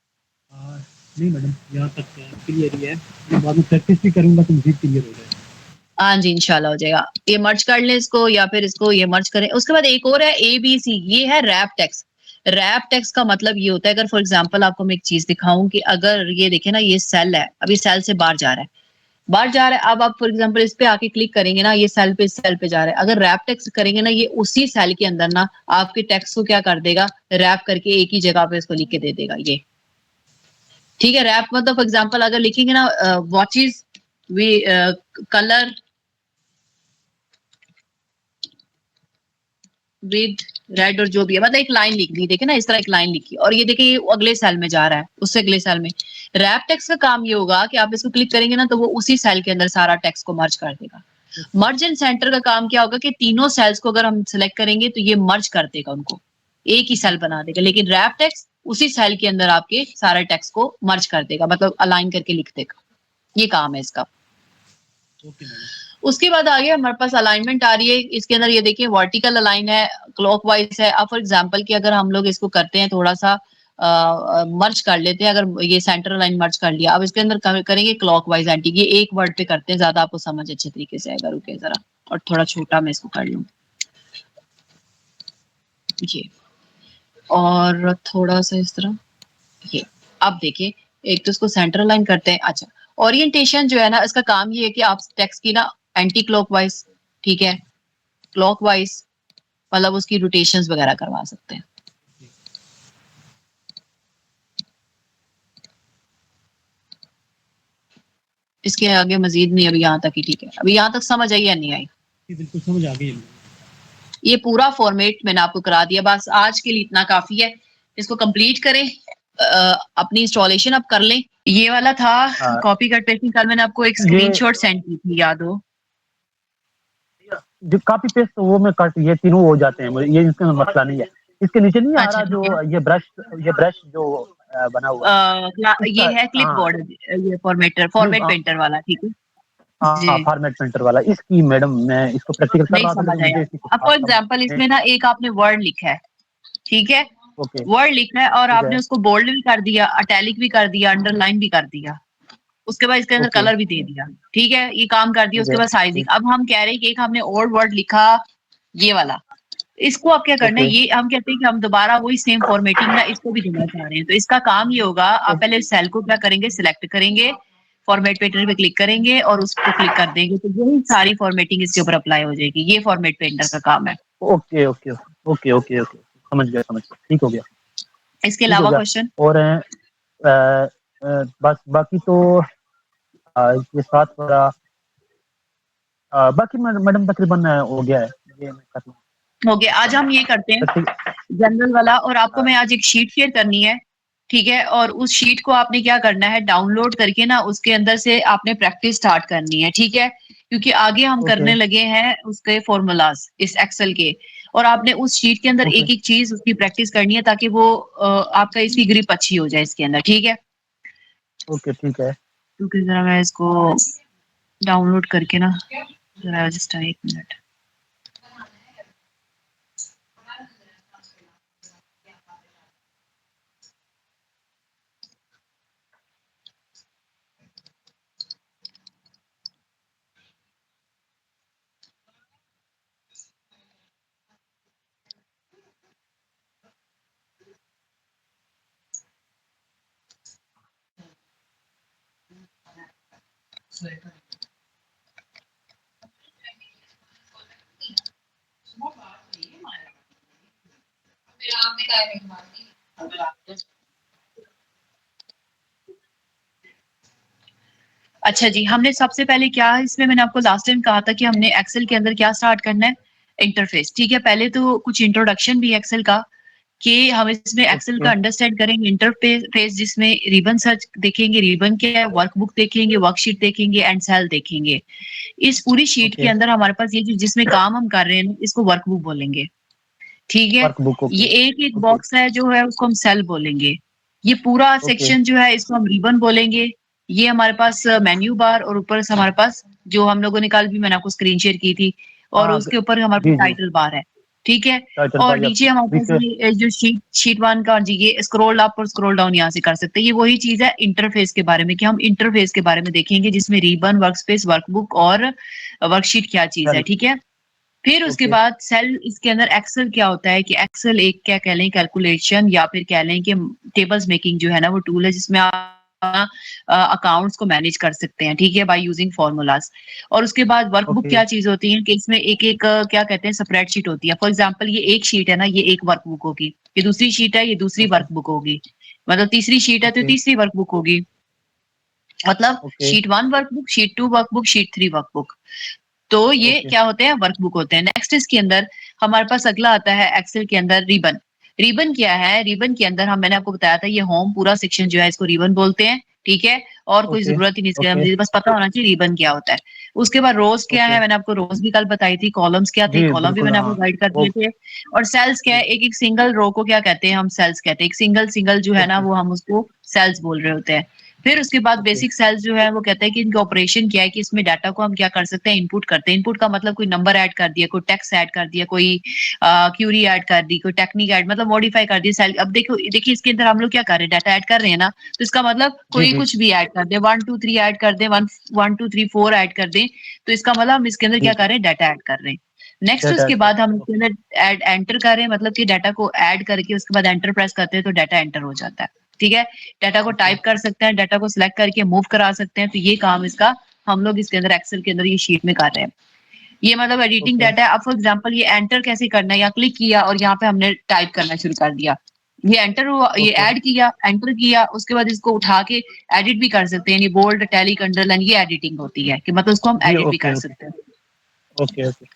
नहीं मैडम, यहाँ तक क्लियर ही है। मैं बाद में प्रैक्टिस भी करूंगा तो मुझे क्लियर हो जाएगा। हाँ जी, इंशाल्लाह हो जाएगा। ये मर्ज कर लें इसको या फिर इसको ये मर्ज करें। उसके बाद एक और है ABC, ये है रैप टेक्स्ट। रैप टेक्स्ट का मतलब ये होता है, अगर फॉर एग्जांपल आपको मैं एक चीज दिखाऊं कि अगर ये देखें ना, ये सेल है, अभी सेल से बाहर जा रहा है, बाहर जा रहा है। अब आप फॉर एग्जांपल इस पे आके क्लिक करेंगे ना, ये सेल पे, सेल पे जा रहा है। अगर रैप टेक्स्ट करेंगे ना, ये उसी सेल के अंदर ना आपके टेक्स्ट को क्या कर देगा, रैप करके एक ही जगह पे इसको लिख के दे देगा, ये, ठीक है। रैप मतलब फॉर एग्जांपल अगर लिखेंगे ना watches we colour with red और जो भी है, मतलब एक लाइन लिख दी, देखे ना इस तरह एक लाइन लिखी, और ये देखिए ये अगले सेल में जा रहा है, उससे अगले सेल में। रैप टेक्स्ट का काम ये होगा कि आप इसको क्लिक करेंगे ना तो वो उसी सेल के अंदर सारा टेक्स्ट को मर्ज कर देगा। मर्ज एंड सेंटर का काम क्या होगा कि तीनों सेल्स को अगर हम सिलेक्ट करेंगे तो ये मर्ज कर देगा, उनको एक ही सेल बना देगा। लेकिन रैप टेक्स्ट उसी सेल के अंदर आपके सारे टेक्स्ट को मर्ज कर देगा, मतलब अलाइन करके लिख देगा। ये काम है इसका। उसके बाद आगे हमारे पास अलाइनमेंट आ रही है। इसके अंदर ये देखिए वर्टिकल अलाइन है, क्लॉकवाइज है। अब फॉर एग्जांपल कि अगर हम लोग इसको करते हैं थोड़ा सा मर्ज कर लेते हैं, अगर ये सेंटर लाइन मर्ज कर लिया, अब इसके अंदर करेंगे क्लॉकवाइज एंटी। ये एक वर्ड पे करते हैं, ज्यादा आपको समझ अच्छे तरीके से आएगा। रुके जरा, और थोड़ा छोटा मैं इसको कर लूं, ये, और थोड़ा सा इस तरह, ये। अब देखिए एक तो इसको सेंटर लाइन करते हैं। अच्छा, ओरिएंटेशन जो है ना, इसका काम ये है कि आप टेक्स्ट की ना एंटी क्लॉकवाइज, ठीक है, क्लॉकवाइज, मतलब उसकी रोटेशंस वगैरह करवा सकते हैं। इसके आगे मजीद नहीं, अभी यहाँ तक ही ठीक है। अभी यहाँ तक समझ आई या नहीं आई? बिल्कुल समझ आ गई। ये पूरा फॉर्मेट मैंने आपको करा दिया, बस आज के लिए इतना काफी है। इसको कंप्लीट करें अपनी इंस्टॉलेशन आप कर लें। ये वाला था हाँ, कॉपी कट पेस्टिंग। कल मैंने आपको एक ये स्क्रीनशॉट सेंड की थी, याद हो? जो कॉपी पेस्ट तो वो मैं कर, ये तीनों हो जाते हैं मुझे, ये इसका मसला नहीं है। इसके नीचे नहीं आ अच्छा रहा ठीक है। जो ये ब्रश जो बना हुआ है ये इसका। है क्लिप हाँ, बोर्ड, ये फॉर्मेट पेंटर वाला, ठीक है हाँ, जी। फॉर्मेट प्रिंटर वाला। इसकी मैडम मैं इसको प्रैक्टिकल कर नहीं रहा था, समझ लेकिन आया। मुझे इसकी कुछ अब खास फॉर समझ एग्जाम्पल नहीं। इसमें ना एक आपने वर्ड लिखा है, ठीक है, ओके, वर्ड लिखना है और ठीक है। आपने उसको बोल्ड भी कर दिया, अटैलिक भी कर दिया, अंडरलाइन भी कर दिया, उसके बाद इसके अंदर ओके, कलर भी दे दिया, ठीक है, ये काम कर दिया। ठीक उसके है। बाद साइजिंग। अब हम कह रहे हैं कि एक हमने ओल्ड वर्ड लिखा, ये वाला, इसको आप क्या करना है, ओके, ये हम कहते हैं कि हम दोबारा वही सेम फॉर्मेटिंग ना इसको भी देना चाह रहे हैं। तो इसका काम ये होगा, आप पहले सेल को क्या करेंगे, सिलेक्ट करेंगे, फॉर्मेट पेंटर पे क्लिक करेंगे और उसको क्लिक कर देंगे, तो यही सारी फॉर्मेटिंग इसके ऊपर अप्लाई हो जाएगी। ये फॉर्मेट पेंटर का काम है। Okay, okay, okay, okay, okay, समझ गया, समझ गया। ठीक हो गया, इसके ठीक हो अलावा गया। क्वेश्चन? और बस बाकी तो ये 7 वाला बाकी मैडम तकरीबन हो गया है। ये मैं कर लूँ। हो गया। आज हम ये करते हैं ठीक। जनरल वाला, और आपको हाँ, मैं आज एक शीट शेयर करनी है, ठीक है, और उस शीट को आपने क्या करना है, डाउनलोड करके ना उसके अंदर से आपने प्रैक्टिस स्टार्ट करनी है, ठीक है, क्योंकि आगे हम ओके, करने लगे हैं उसके फॉर्मूलाज इस एक्सेल के, और आपने उस शीट के अंदर ओके, एक एक चीज उसकी प्रैक्टिस करनी है ताकि वो आपका इसकी ग्रिप अच्छी हो जाए इसके अंदर, ठीक है। ओके, ठीक है। क्योंकि जरा मैं इसको डाउनलोड करके ना, जरा जस्ट 1 मिनट। अच्छा जी, हमने सबसे पहले क्या, इसमें मैंने आपको लास्ट टाइम कहा था कि हमने एक्सेल के अंदर क्या स्टार्ट करना है, इंटरफेस, ठीक है। पहले तो कुछ इंट्रोडक्शन भी एक्सेल का, कि हम इसमें एक्सेल ओके, का अंडरस्टैंड करेंगे, इंटरफेस जिसमें रिबन सर्च देखेंगे, रिबन क्या है, वर्कबुक देखेंगे, वर्कशीट देखेंगे एंड सेल देखेंगे। इस पूरी शीट के ओके। अंदर हमारे पास ये जो जिसमें काम हम कर रहे हैं इसको वर्कबुक बोलेंगे, ठीक है। वर्कबुक। ये ओके, एक एक ओके, बॉक्स है जो है उसको हम सेल बोलेंगे। ये पूरा ओके, सेक्शन जो है इसको हम रिबन बोलेंगे। ये हमारे पास मेन्यू बार, और ऊपर से हमारे पास जो हम लोगों ने कल भी मैंने आपको स्क्रीन शेयर की थी, और हाँ। उसके ऊपर हमारे पास जी, जी। टाइटल बार है, ठीक है। टाइटल और बाय नीचे हमारे पास विक। ये जो शीट वन का जी, ये स्क्रॉल अप और स्क्रॉल डाउन यहाँ से कर सकते हैं। ये वही चीज है इंटरफेस के बारे में, कि हम इंटरफेस के बारे में देखेंगे जिसमें रिबन, वर्कस्पेस, वर्कबुक और वर्कशीट क्या चीज है, सेल। ठीक है। फिर उसके ओके, बाद सेल, इसके अंदर एक्सेल क्या होता है, कि एक्सेल एक क्या कह लें, कैलकुलेशन या फिर कह लें कि टेबल्स मेकिंग जो है ना वो टूल है, जिसमें आप अकाउंट्स को मैनेज कर सकते हैं, ठीक है, बाय यूजिंग फॉर्मूलाज। और उसके बाद वर्कबुक ओके, क्या चीज होती है, कि इसमें एक एक क्या कहते हैं, स्प्रेडशीट होती है। फॉर एग्जांपल ये एक शीट है ना, ये एक वर्कबुक होगी, ये दूसरी शीट है, ये दूसरी ओके, वर्कबुक होगी, मतलब तीसरी शीट है तो ओके, तीसरी वर्कबुक होगी, मतलब okay, sheet one workbook, sheet two workbook, sheet three workbook. तो ये ओके, क्या होते हैं, वर्कबुक होते हैं। नेक्स्ट इसके अंदर हमारे पास अगला आता है एक्सेल के अंदर रिबन। रिबन क्या है, रिबन के अंदर हम, मैंने आपको बताया था, ये होम पूरा सेक्शन जो है इसको रिबन बोलते हैं, ठीक है। और कोई ओके, जरूरत ही नहीं इसके, ओके, मुझे बस पता होना चाहिए रिबन क्या होता है। उसके बाद रोज क्या ओके। है, मैंने आपको रोज भी कल बताई थी, कॉलम्स क्या थे, जी, कॉलम भी बिल्कुल, मैंने हाँ। आपको गाइड कर वो दिए थे। और सेल्स क्या है, एक एक सिंगल रो को क्या कहते हैं, हम सेल्स कहते हैं, एक सिंगल सिंगल जो है ना ओके, वो हम उसको सेल्स बोल रहे होते हैं। फिर उसके बाद ओके, बेसिक सेल्स जो है वो कहते हैं कि इनका ऑपरेशन क्या है, कि इसमें डाटा को हम क्या कर सकते हैं, इनपुट करते हैं। इनपुट का मतलब कोई नंबर ऐड कर दिया, कोई टेक्स्ट ऐड कर दिया, कोई क्यूरी ऐड कर दी, कोई टेक्निक ऐड, मतलब मॉडिफाई कर दी सेल। अब देखो, देखिए इसके अंदर हम लोग क्या कर रहे हैं, डाटा ऐड कर रहे हैं ना, तो इसका मतलब जी, कोई जी, कुछ भी ऐड कर दे, 1 2 3 ऐड कर दे, 1 1 2 3 4 ऐड कर दे, तो इसका मतलब हम इसके अंदर जी, क्या जी। कर रहे हैं, डाटा ऐड कर रहे हैं। नेक्स्ट डेटा उसके ऐड कर। बाद हम इसके ओके, अंदर ऐड एंटर कर रहे हैं, मतलब कि डाटा को ऐड करके उसके बाद एंटर प्रेस करते हैं तो डाटा एंटर हो जाता है, ठीक है। डाटा को ओके, टाइप कर सकते हैं, डाटा को सिलेक्ट करके मूव करा सकते हैं, तो ये काम इसका हम लोग इसके अंदर एक्सेल के अंदर ये शीट में कर रहे हैं। ये मतलब एडिटिंग ओके, डाटा है। अब फॉर एग्जांपल ये एंटर कैसे करना है, या क्लिक किया और यहाँ पे हमने टाइप करना शुरू कर दिया, ये एंटर हुआ, ये ओके, ऐड किया, एंटर किया, उसके बाद इसको उठा के एडिट भी कर सकते हैं, ये बोल्ड, टैलिक, अंडरलाइन, ये एडिटिंग होती है, कि मतलब उसको हम जी, एडिट भी ओके, कर ओके, सकते हैं। ओके ओके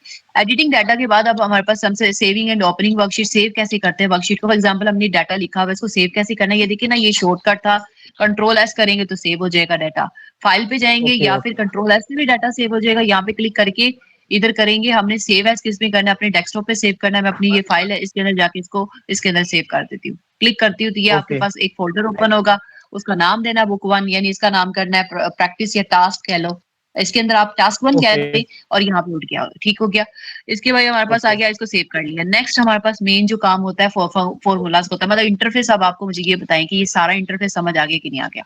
एडिटिंग डाटा के बाद अब हमारे पास हमसे saving and opening worksheet save कैसे करते हैं वर्कशीट को। फॉर एग्जांपल हमने डाटा लिखा हुआ है, इसको सेव कैसे करना है ये देखिए ना, ये शॉर्टकट था, कंट्रोल एस करेंगे तो सेव हो जाएगा डाटा। फाइल पे जाएंगे ओके या ओके फिर कंट्रोल एस से भी डाटा सेव हो जाएगा। यहाँ पे क्लिक करके इधर करेंगे, हमने सेव एज किस में करना है, अपने डेस्कटॉप पे सेव करना है। मैं अपनी ये फाइल है इसके अंदर जाके इसको इसके अंदर सेव कर देती हूँ। क्लिक करती हूँ तो ये आपके ओके पास एक फोल्डर ओपन होगा, उसका नाम देना है बुक 1, यानी इसका नाम करना है प्रैक्टिस या टास्क कह लो। इसके अंदर आप टास्क 1 कह ओके दें और यहाँ पे उठ गया, ठीक हो गया। इसके बाद हमारे पास आ ओके गया, इसको सेव कर लिया। नेक्स्ट हमारे पास मेन जो काम होता है फॉर्मूलाज होता है, मतलब इंटरफेस। अब आपको मुझे ये बताएं कि ये सारा इंटरफेस समझ आ गया कि नहीं आ गया,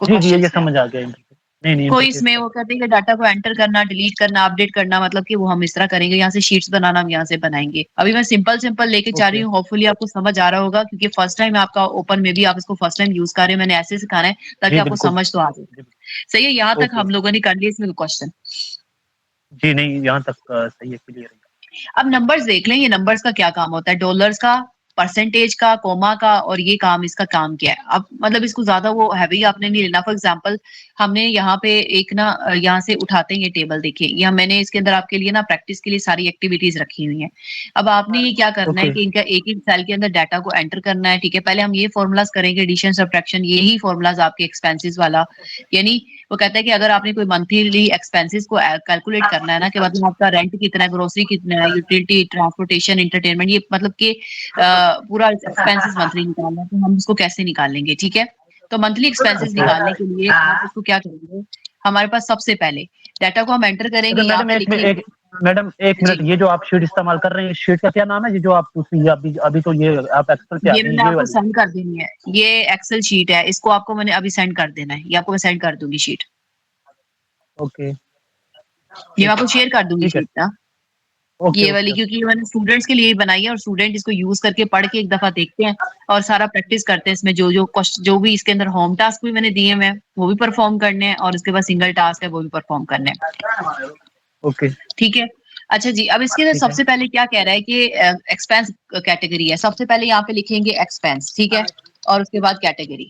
कोई जी जी ये क्वेश्चंस है? समझ आ गया इंटरफेस। नहीं कोई इंटरफेस इसमें सब। वो कहते हैं कि डाटा को एंटर करना, डिलीट करना, अपडेट करना, मतलब कि वो हम इस तरह करेंगे। यहाँ से शीट्स बनाना हम यहाँ से बनाएंगे। अभी मैं सिंपल सिंपल लेके जा रही ओके हूँ, होपफुली आपको समझ आ रहा होगा, क्योंकि फर्स्ट टाइम आपका ओपन में भी आप इसको फर्स्ट टाइम यूज कर रहे हैं। मैंने ऐसे सिखाना है ताकि जी आपको बिल्कुल समझ तो आ जाए। जी, सही है, यहाँ तक ओके हम लोगों ने कर लिया इसमें क्वेश्चन। जी नहीं यहाँ तक सही है क्लियर है। अब नंबर्स देख लें, ये नंबर्स का क्या काम होता है, डॉलर्स का, परसेंटेज का, कोमा का, और ये काम इसका काम क्या है। अब मतलब इसको ज्यादा वो हैवी आपने नहीं लेना। फॉर एग्जांपल हमने यहाँ पे एक ना यहाँ से उठाते हैं ये टेबल, देखिए यहाँ मैंने इसके अंदर आपके लिए ना प्रैक्टिस के लिए सारी एक्टिविटीज रखी हुई हैं। अब आपने ये क्या करना है ओके कि इनका एक एक सेल के अंदर डाटा को एंटर करना है, ठीक है। पहले हम ये फॉर्मूलाज करेंगे, एडिशन सब्ट्रैक्शन, यही फॉर्मूलाज आपके एक्सपेंसेस वाला, यानी वो कहता है कि अगर आपने कोई मंथली एक्सपेंसेस को कैलकुलेट करना है ना, कि मतलब आपका रेंट कितना है, ग्रोसरी कितना है, यूटिलिटी, ट्रांसपोर्टेशन, एंटरटेनमेंट, ये मतलब कि पूरा एक्सपेंसेस मंथली निकालना है, तो हम इसको कैसे निकालेंगे, ठीक है। तो मंथली एक्सपेंसेस निकालने के लिए आप इसको क्या करेंगे, हमारे पास सबसे पहले डाटा को हम एंटर करेंगे, अच्छा यहाँ मैडम पे एक लिखेंगे। एक मैडम एक जी, मिनट, ये जो आप शीट इस्तेमाल कर रहे हैं इस शीट का क्या नाम है, ये जो आप ये अभी अभी तो ये आप एक्सेल पे आ ये गए मैंने हैं, ये आपको वाली। सेंड कर देनी है, ये एक्सेल शीट है, इसको आपको मैंने अभी सेंड कर देना है, ये आपको मैं सेंड कर दूंगी शीट, ओके ये मैं ठीक है आपको शेयर कर दूंगी ठीक है शीट ना, ओके ये वाली, ओके क्योंकि ये मैंने स्टूडेंट्स के लिए ही बनाई है और स्टूडेंट इसको यूज करके पढ़ के एक दफा देखते हैं और सारा प्रैक्टिस करते हैं। इसमें जो जो जो भी इसके अंदर होम टास्क भी मैंने दिए हैं वो भी परफॉर्म करने हैं, और उसके बाद सिंगल टास्क है वो भी परफॉर्म करने हैं, ओके ठीक है। अच्छा जी, अब इसके अंदर ठीक है सबसे पहले क्या कह रहा है कि एक्सपेंस कैटेगरी है, सबसे पहले यहाँ पे लिखेंगे एक्सपेंस, ठीक है, और उसके बाद कैटेगरी।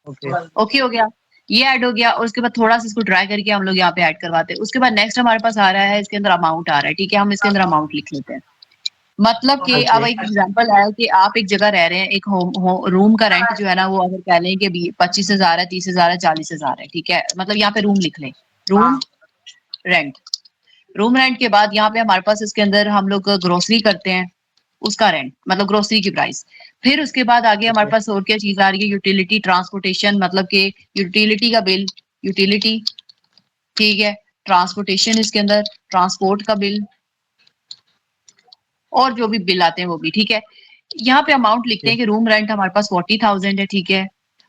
ओके ओके हो गया, ये ऐड हो गया, और उसके बाद थोड़ा सा इसको ट्राई करके हम लोग यहाँ पे ऐड करवाते हैं। उसके बाद नेक्स्ट हमारे पास आ रहा है, इसके अंदर अमाउंट आ रहा है, ठीक है, हम इसके अंदर अमाउंट लिख लेते हैं। मतलब कि अब ओके एक एग्जांपल है कि आप एक जगह रह रहे हैं, एक रूम का रेंट जो है ना, वो अगर कह लें कि 25,000 है, 30,000 है, 40,000 है, ठीक है, मतलब यहाँ पे रूम लिख लें, रूम रेंट। रूम रेंट के बाद यहाँ पे हमारे पास इसके अंदर हम लोग ग्रोसरी करते हैं, उसका रेंट, मतलब ग्रोसरी की प्राइस। फिर उसके बाद आगे हमारे ओके पास और क्या चीज आ रही है, यूटिलिटी, ट्रांसपोर्टेशन, मतलब कि यूटिलिटी का बिल, यूटिलिटी, ठीक है, ट्रांसपोर्टेशन, इसके अंदर ट्रांसपोर्ट का बिल, और जो भी बिल आते हैं वो भी, ठीक है। यहाँ पे अमाउंट लिखते ओके हैं कि रूम रेंट हमारे पास 40,000 है, ठीक है,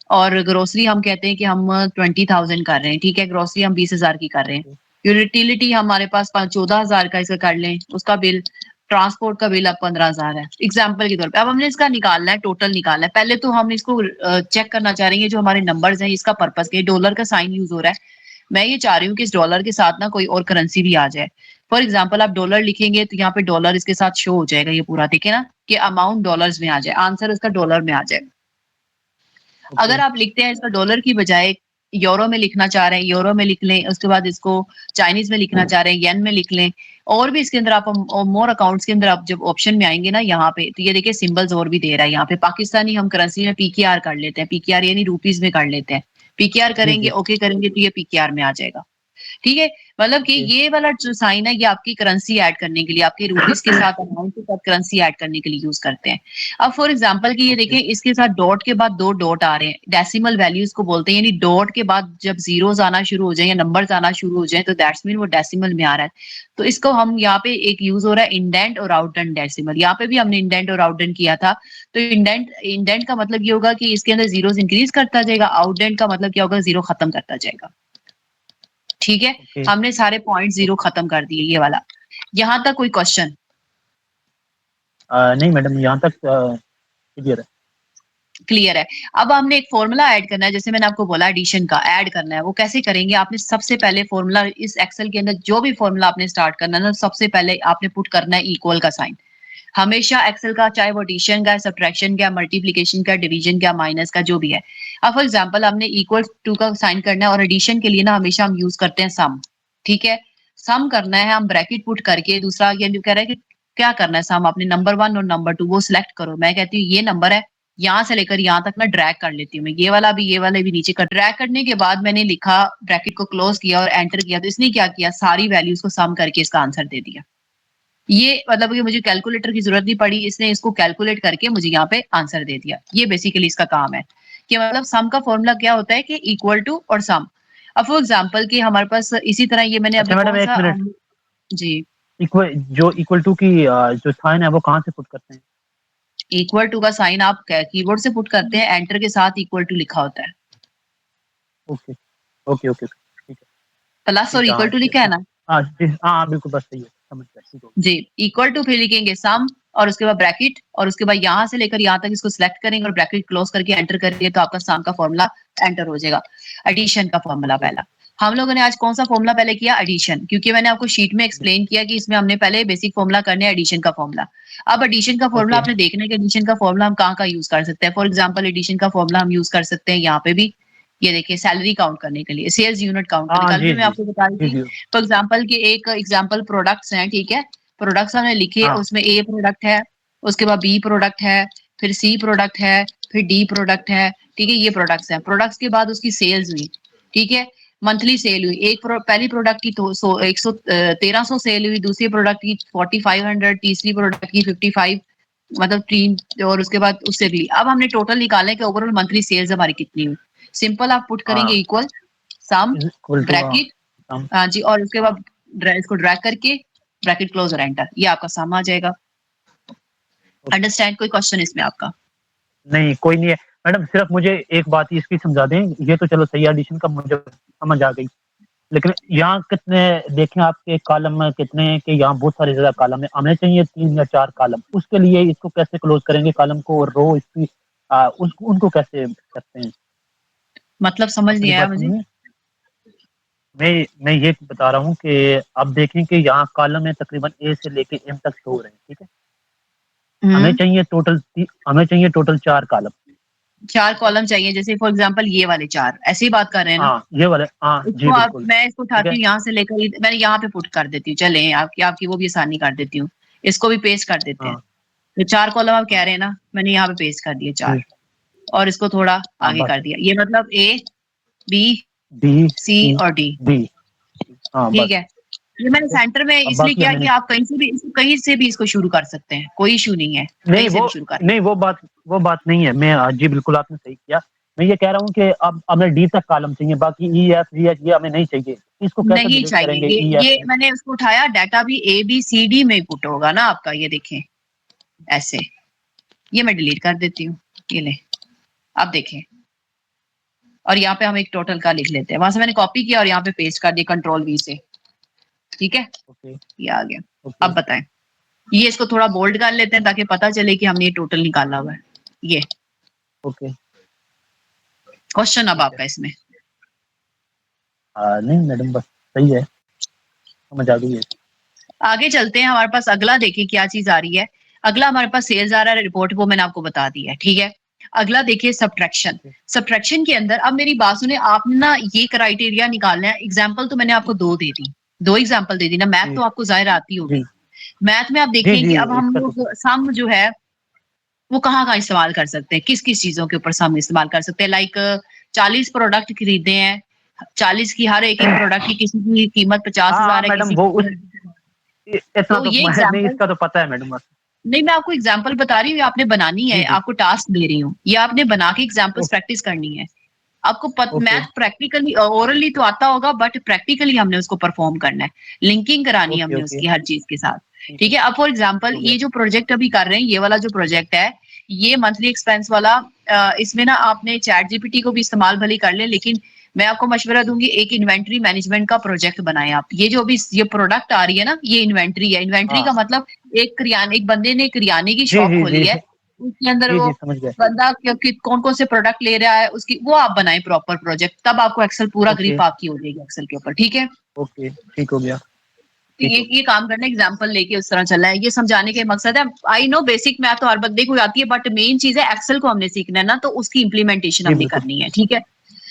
और ग्रोसरी हम कहते हैं कि हम 20,000 कर रहे हैं, ठीक है, ग्रोसरी हम 20,000 की कर रहे हैं। यूटिलिटी हमारे पास 14,000 का इसका कर लें, उसका बिल, ट्रांसपोर्ट का बिल अब 15,000 है, एग्जाम्पल के तौर पे। अब हमने इसका निकालना है, टोटल निकालना है। पहले तो हम इसको चेक करना चाह रहे हैं, जो हमारे नंबर्स हैं इसका पर्पस क्या है। डॉलर का साइन यूज हो रहा है, मैं ये चाह रही हूँ कि इस डॉलर के साथ ना कोई और करेंसी भी आ जाए। फॉर एग्जाम्पल आप डॉलर लिखेंगे तो यहाँ पे डॉलर इसके साथ शो हो जाएगा, ये पूरा देखे ना, कि अमाउंट डॉलर्स में आ जाए, आंसर इसका डॉलर में आ जाए। ओके अगर आप लिखते हैं इसका डॉलर की बजाय यूरो में लिखना चाह रहे हैं, यूरो में लिख लें, उसके बाद इसको चाइनीज में लिखना चाह रहे हैं, येन में लिख लें। और भी इसके अंदर आप मोर अकाउंट्स के अंदर आप जब ऑप्शन में आएंगे ना, यहाँ पे तो ये देखिए सिंबल्स और भी दे रहा है। यहाँ पे पाकिस्तानी हम करेंसी में पीकेआर कर लेते हैं, पीकेआर यानी रुपीज में कर लेते हैं, पीकेआर जी करेंगे, जी ओके करेंगे तो ये पीकेआर में आ जाएगा, ठीक है। मतलब कि ओके ये वाला जो साइन है ये आपकी करेंसी ऐड करने के लिए, आपके रुपीस के साथ अमाउंट के साथ करेंसी ऐड करने के लिए यूज करते हैं। अब फॉर एग्जांपल कि ये ओके देखें, इसके साथ डॉट के बाद 2 डॉट आ रहे हैं, डेसिमल वैल्यूज को बोलते हैं, यानी डॉट के बाद जब जीरोस आना शुरू हो जाए या नंबर्स आना शुरू हो जाए तो दैट्स मीन वो डेसिमल में आ रहा है। तो इसको हम यहाँ पे एक यूज हो रहा है इंडेंट और आउटडेंट डेसिमल। यहाँ पे भी हमने इंडेंट और आउटडेंट किया था। तो इंडेंट इंडेंट का मतलब ये होगा कि इसके अंदर जीरोस इंक्रीज करता जाएगा, आउटडेंट का मतलब क्या होगा, जीरो खत्म करता जाएगा, ठीक है। ओके हमने सारे पॉइंट जीरो खत्म कर दिए, ये वाला। यहां तक कोई क्वेश्चन? नहीं मैडम यहाँ तक क्लियर है। क्लियर है। अब हमने एक फॉर्मूला ऐड करना है, जैसे मैंने आपको बोला एडिशन का ऐड करना है, वो कैसे करेंगे, आपने सबसे पहले फॉर्मूला इस एक्सेल के अंदर जो भी फॉर्मूला आपने स्टार्ट करना है ना, सबसे पहले आपने पुट करना है इक्वल का साइन। हमेशा एक्सेल का, चाहे वो एडिशन का, सब्ट्रैक्शन का, मल्टीप्लिकेशन का, डिवीजन का, माइनस का, जो भी है। अब फॉर एग्जांपल हमने इक्वल टू का साइन करना है, और एडिशन के लिए ना हमेशा हम यूज करते हैं सम, ठीक है। सम करना है, हम ब्रैकेट पुट करके दूसरा ये कह रहा है कि क्या करना है सम, अपने नंबर 1 और नंबर 2 वो सिलेक्ट करो। मैं कहती हूँ ये नंबर है, यहाँ से लेकर यहाँ तक मैं ड्रैग कर लेती हूँ, मैं ये वाला भी नीचे कर, ड्रैग करने के बाद मैंने लिखा, ब्रैकेट को क्लोज किया और एंटर किया, तो इसने क्या किया, सारी वैल्यूज को सम करके इसका आंसर दे दिया। ये मतलब कि मुझे कैलकुलेटर की जरूरत नहीं पड़ी, इसने इसको कैलकुलेट करके मुझे यहाँ पे आंसर दे दिया। ये बेसिकली इसका काम है कि मतलब सम का फॉर्मूला क्या होता है कि इक्वल टू और सम। अब फॉर एग्जांपल कि हमारे पास इसी तरह ये मैंने अच्छा अभी मैडम कौन एक सा मिनट, जी जो इक्वल टू की जो साइन है वो कहाँ से पुट करते हैं? इक्वल टू का साइन आप कीबोर्ड से पुट करते हैं, एंटर के साथ इक्वल टू लिखा होता है, ओके ओके ओके ठीक है प्लस और ठीक है, इक्वल टू लिखा है ना हाँ हाँ बिल्कुल बस सही है, समझ गया, ठीक हो जी। इक्वल टू फिर लिखेंगे सम और उसके बाद ब्रैकेट और उसके बाद यहाँ से लेकर यहाँ तक इसको सिलेक्ट करेंगे और ब्रैकेट क्लोज करके एंटर करेंगे तो आपका सम का फॉर्मूला एंटर हो जाएगा। एडिशन का फॉर्मूला गया। पहला हम लोगों ने आज कौन सा फॉर्मूला पहले किया, एडिशन, क्योंकि मैंने आपको शीट में एक्सप्लेन किया कि इसमें हमने पहले बेसिक फॉर्मूला करने हैं एडिशन का फॉर्मूला। अब एडिशन का फॉर्मूला ओके आपने देखना है कि एडिशन का फॉर्मूला हम कहाँ यूज कर सकते हैं। फॉर एग्जाम्पल एडिशन का फॉर्मूला हम यूज कर सकते हैं यहाँ पे भी, ये देखिए सैलरी काउंट करने के लिए, सेल्स यूनिट काउंट करने, हाँ कल जी भी मैं जी आपको बता रही जी थी। जी फॉर एग्जाम्पल के एक एग्जाम्पल प्रोडक्ट्स हैं, ठीक है, प्रोडक्ट्स हमने लिखे, हाँ उसमें ए प्रोडक्ट है, उसके बाद बी प्रोडक्ट है, फिर सी प्रोडक्ट है, फिर डी प्रोडक्ट है, ठीक है, ये प्रोडक्ट्स हैं। प्रोडक्ट्स के बाद उसकी सेल्स हुई, ठीक है, मंथली सेल हुई, पहली प्रोडक्ट की तो 1300 सेल हुई, दूसरी प्रोडक्ट की 4500, तीसरी प्रोडक्ट की 55, मतलब तीन, और उसके बाद उससे भी। अब हमने टोटल निकालने के ओवरऑल मंथली सेल्स हमारी कितनी हुई, सिंपल आप पुट करेंगे हाँ equal sum equal to bracket, हाँ जी, और उसके हाँ बाद इसको ड्रैग करके ब्रैकेट क्लोज और एंटर, ये आपका सम आ जाएगा। अंडरस्टैंड, कोई क्वेश्चन इसमें आपका? नहीं कोई नहीं है मैडम, सिर्फ मुझे एक बात इसकी समझा दें, ये तो चलो सही एडिशन का मुझे समझ आ गई, लेकिन यहाँ कितने देखें आपके कॉलम में कितने हैं कि यहाँ बहुत सारे ज्यादा कॉलम है, हमें चाहिए 3 या 4 कॉलम, उसके लिए इसको कैसे क्लोज करेंगे कॉलम को, और रो इसकी उनको कैसे करते हैं? मतलब समझ आप नहीं मेरी आया बात मुझे। सुनिए, मैं ये बता रहा हूँ कि अब देखें कि यहाँ कॉलम है तकरीबन ए से लेके एम तक शो हो रहे हैं, ठीक है, हमें चाहिए टोटल 4 कॉलम। 4 कॉलम चाहिए, जैसे फॉर एग्जांपल ये वाले 4, ऐसे ही बात कर रहे हैं ना। हाँ ये वाले, हाँ जी इसको आप, बिल्कुल, मैं इसको ठीक उठाती है, हूँ यहाँ से लेकर मैंने यहाँ पे पुट कर देती हूँ, चले आपकी आपकी वो भी आसानी कर देती हूँ, इसको भी पेस्ट कर देते हैं। हाँ तो 4 कॉलम आप कह हाँ रहे हैं ना, मैंने यहाँ पे पेस्ट कर दिए 4 जी और इसको थोड़ा हाँ आगे बस कर दिया, ये मतलब ए बी बी सी सी और डी, डी, हाँ ठीक बस, है। ये मैंने ठीक है, सेंटर में अब इसलिए बाकी किया हमने कि आप कहीं से भी इसको शुरू कर सकते हैं, कोई इशू नहीं है, नहीं कहीं से वो भी शुरू कर। नहीं वो बात नहीं है, मैं जी बिल्कुल आपने सही किया, मैं ये कह रहा हूँ कि अब हमें डी तक कॉलम चाहिए, बाकी ई एफ जी एच ये हमें नहीं चाहिए, इसको कैसे नहीं डिलीट चाहिए, करेंगे ई ये एफ? मैंने उसको उठाया, डाटा भी ए बी सी डी में पुट होगा ना आपका, ये देखें ऐसे, ये मैं डिलीट कर देती हूँ, ये ले, अब देखें, और यहाँ पे हम एक टोटल का लिख लेते हैं, वहां से मैंने कॉपी किया और यहाँ पे पेस्ट कर दिया कंट्रोल वी से, ठीक है, ओके ये आ गया। ओके अब बताएं, ये इसको थोड़ा बोल्ड कर लेते हैं ताकि पता चले कि हमने ये टोटल निकाला हुआ है। ये ओके क्वेश्चन अब ठीक है, आपका इसमें। नहीं मैडम बस सही है, समझ आ गई है। आगे चलते हैं, हमारे पास अगला देखिए क्या चीज आ रही है। अगला हमारे पास सेल्स आ रहा है, रिपोर्ट वो मैंने आपको बता दी है, ठीक है। अगला देखिए सब्ट्रैक्शन। सब्ट्रैक्शन के अंदर अब मेरी बात सुने, आपने ना ये क्राइटेरिया निकालना है। एग्जाम्पल तो मैंने आपको 2 दे दी, 2 एग्जाम्पल दे दी ना, मैथ जी तो आपको जाहिर आती जी होगी। मैथ में आप जी देखें जी कि अब हम इसका तो लोग सम जो है वो कहाँ कहाँ इस्तेमाल कर सकते हैं, किस किस चीजों के ऊपर सम इस्तेमाल कर सकते हैं। लाइक 40 प्रोडक्ट खरीदे हैं, 40 की हर एक प्रोडक्ट की किसी की कीमत 50,000 है, मैडम किसी वो की, उस इतना तो तो ये नहीं, एग्जाम्पल, इसका तो पता है मैडम बस। नहीं मैं आपको एग्जाम्पल बता रही हूँ, आपने बनानी है, जी जी आपको टास्क दे रही हूँ, ये आपने बना के एग्जाम्पल्स ओके प्रैक्टिस करनी है। आपको ओके मैथ प्रैक्टिकली ओरली तो आता होगा, बट प्रैक्टिकली हमने उसको परफॉर्म करना है, लिंकिंग करानी है ओके हमने ओके उसकी हर चीज के साथ, ठीक ठीक है, है। अब फॉर ठीक एग्जाम्पल हो गया, ये जो प्रोजेक्ट अभी कर रहे हैं, ये वाला जो प्रोजेक्ट है, ये मंथली एक्सपेंस वाला, इसमें ना आपने चैट जीपीटी को भी इस्तेमाल भले कर लें, लेकिन मैं आपको मशवरा दूंगी एक इन्वेंट्री मैनेजमेंट का प्रोजेक्ट बनाएं आप। ये जो अभी ये प्रोडक्ट आ रही है ना, ये इन्वेंट्री है। इन्वेंट्री का हाँ मतलब एक बंदे ने किराने की जी शॉप जी खोली जी है, उसके अंदर जी वो जी समझ गया, बंदा कौन कौन से प्रोडक्ट ले रहा है उसकी, वो आप बनाए प्रॉपर प्रोजेक्ट, तब आपको एक्सेल पूरा ओके ग्रिप आपकी हो जाएगी एक्सेल के ऊपर, ठीक है। ओके ठीक हो गया, तो ठीक हो ये काम करना, एग्जांपल लेके उस तरह चलना है, ये समझाने का मकसद है। आई नो बेसिक मैथ तो हर बंदे को आती है, बट मेन चीज है एक्सेल को हमने सीखना है ना, तो उसकी इंप्लीमेंटेशन जी हमने बिल्कुल, करनी है, ठीक है।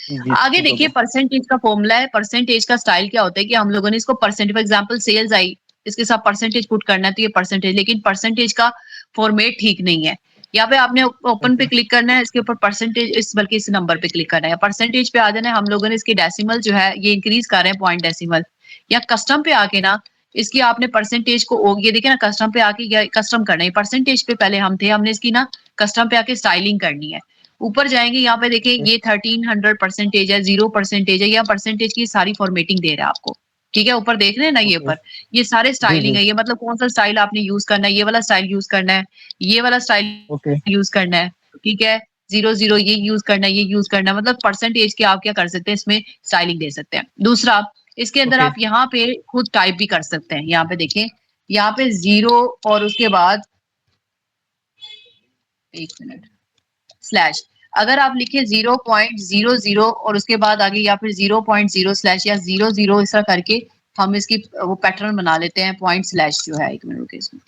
जी आगे ठीक हो देखिए गया। परसेंटेज का फॉर्मूला है। परसेंटेज का स्टाइल क्या होता है कि हम लोगों ने इसको परसेंट, फॉर एग्जांपल सेल्स आई, इसके साथ परसेंटेज पुट करना है तो ये परसेंटेज, लेकिन परसेंटेज का फॉर्मेट ठीक नहीं है। यहाँ पे आपने ओपन पे ओके क्लिक करना है, इसके ऊपर परसेंटेज इस बल्कि इस नंबर पे क्लिक करना है, परसेंटेज पे आ जाना है। हम लोगों ने इसकी डेसिमल जो है ये इंक्रीज कर रहे हैं पॉइंट डेसिमल, या कस्टम पे आके ना इसकी आपने परसेंटेज को ये देखिए ना, कस्टम पे आके या कस्टम करना है। परसेंटेज पे पहले हम थे, हमने इसकी ना कस्टम पे आके स्टाइलिंग करनी है। ऊपर जाएंगे, यहाँ पे देखिए ये 1300% है, 0% है, या परसेंटेज की सारी फॉर्मेटिंग दे रहा है आपको। ठीक है, ऊपर देख रहे हैं ना ये ओके पर, ये सारे जी स्टाइलिंग जी है। ये मतलब कौन सा स्टाइल आपने यूज करना है, ये वाला स्टाइल यूज करना है, ये वाला स्टाइल ओके यूज करना है। ठीक है, 00 ये यूज करना है, ये यूज करना है। मतलब परसेंटेज के आप क्या कर सकते हैं, इसमें स्टाइलिंग दे सकते हैं। दूसरा, इसके अंदर ओके आप यहाँ पे खुद टाइप भी कर सकते हैं। यहाँ पे देखें, यहाँ पे 0 और उसके बाद 1 मिनट स्लैश, अगर आप लिखे 0.00 और उसके बाद आगे या फिर 0.0 स्लैश या 00 इस तरह करके हम इसकी वो पैटर्न बना लेते हैं। पॉइंट स्लैश जो है, 1 मिनट रुके इसमें,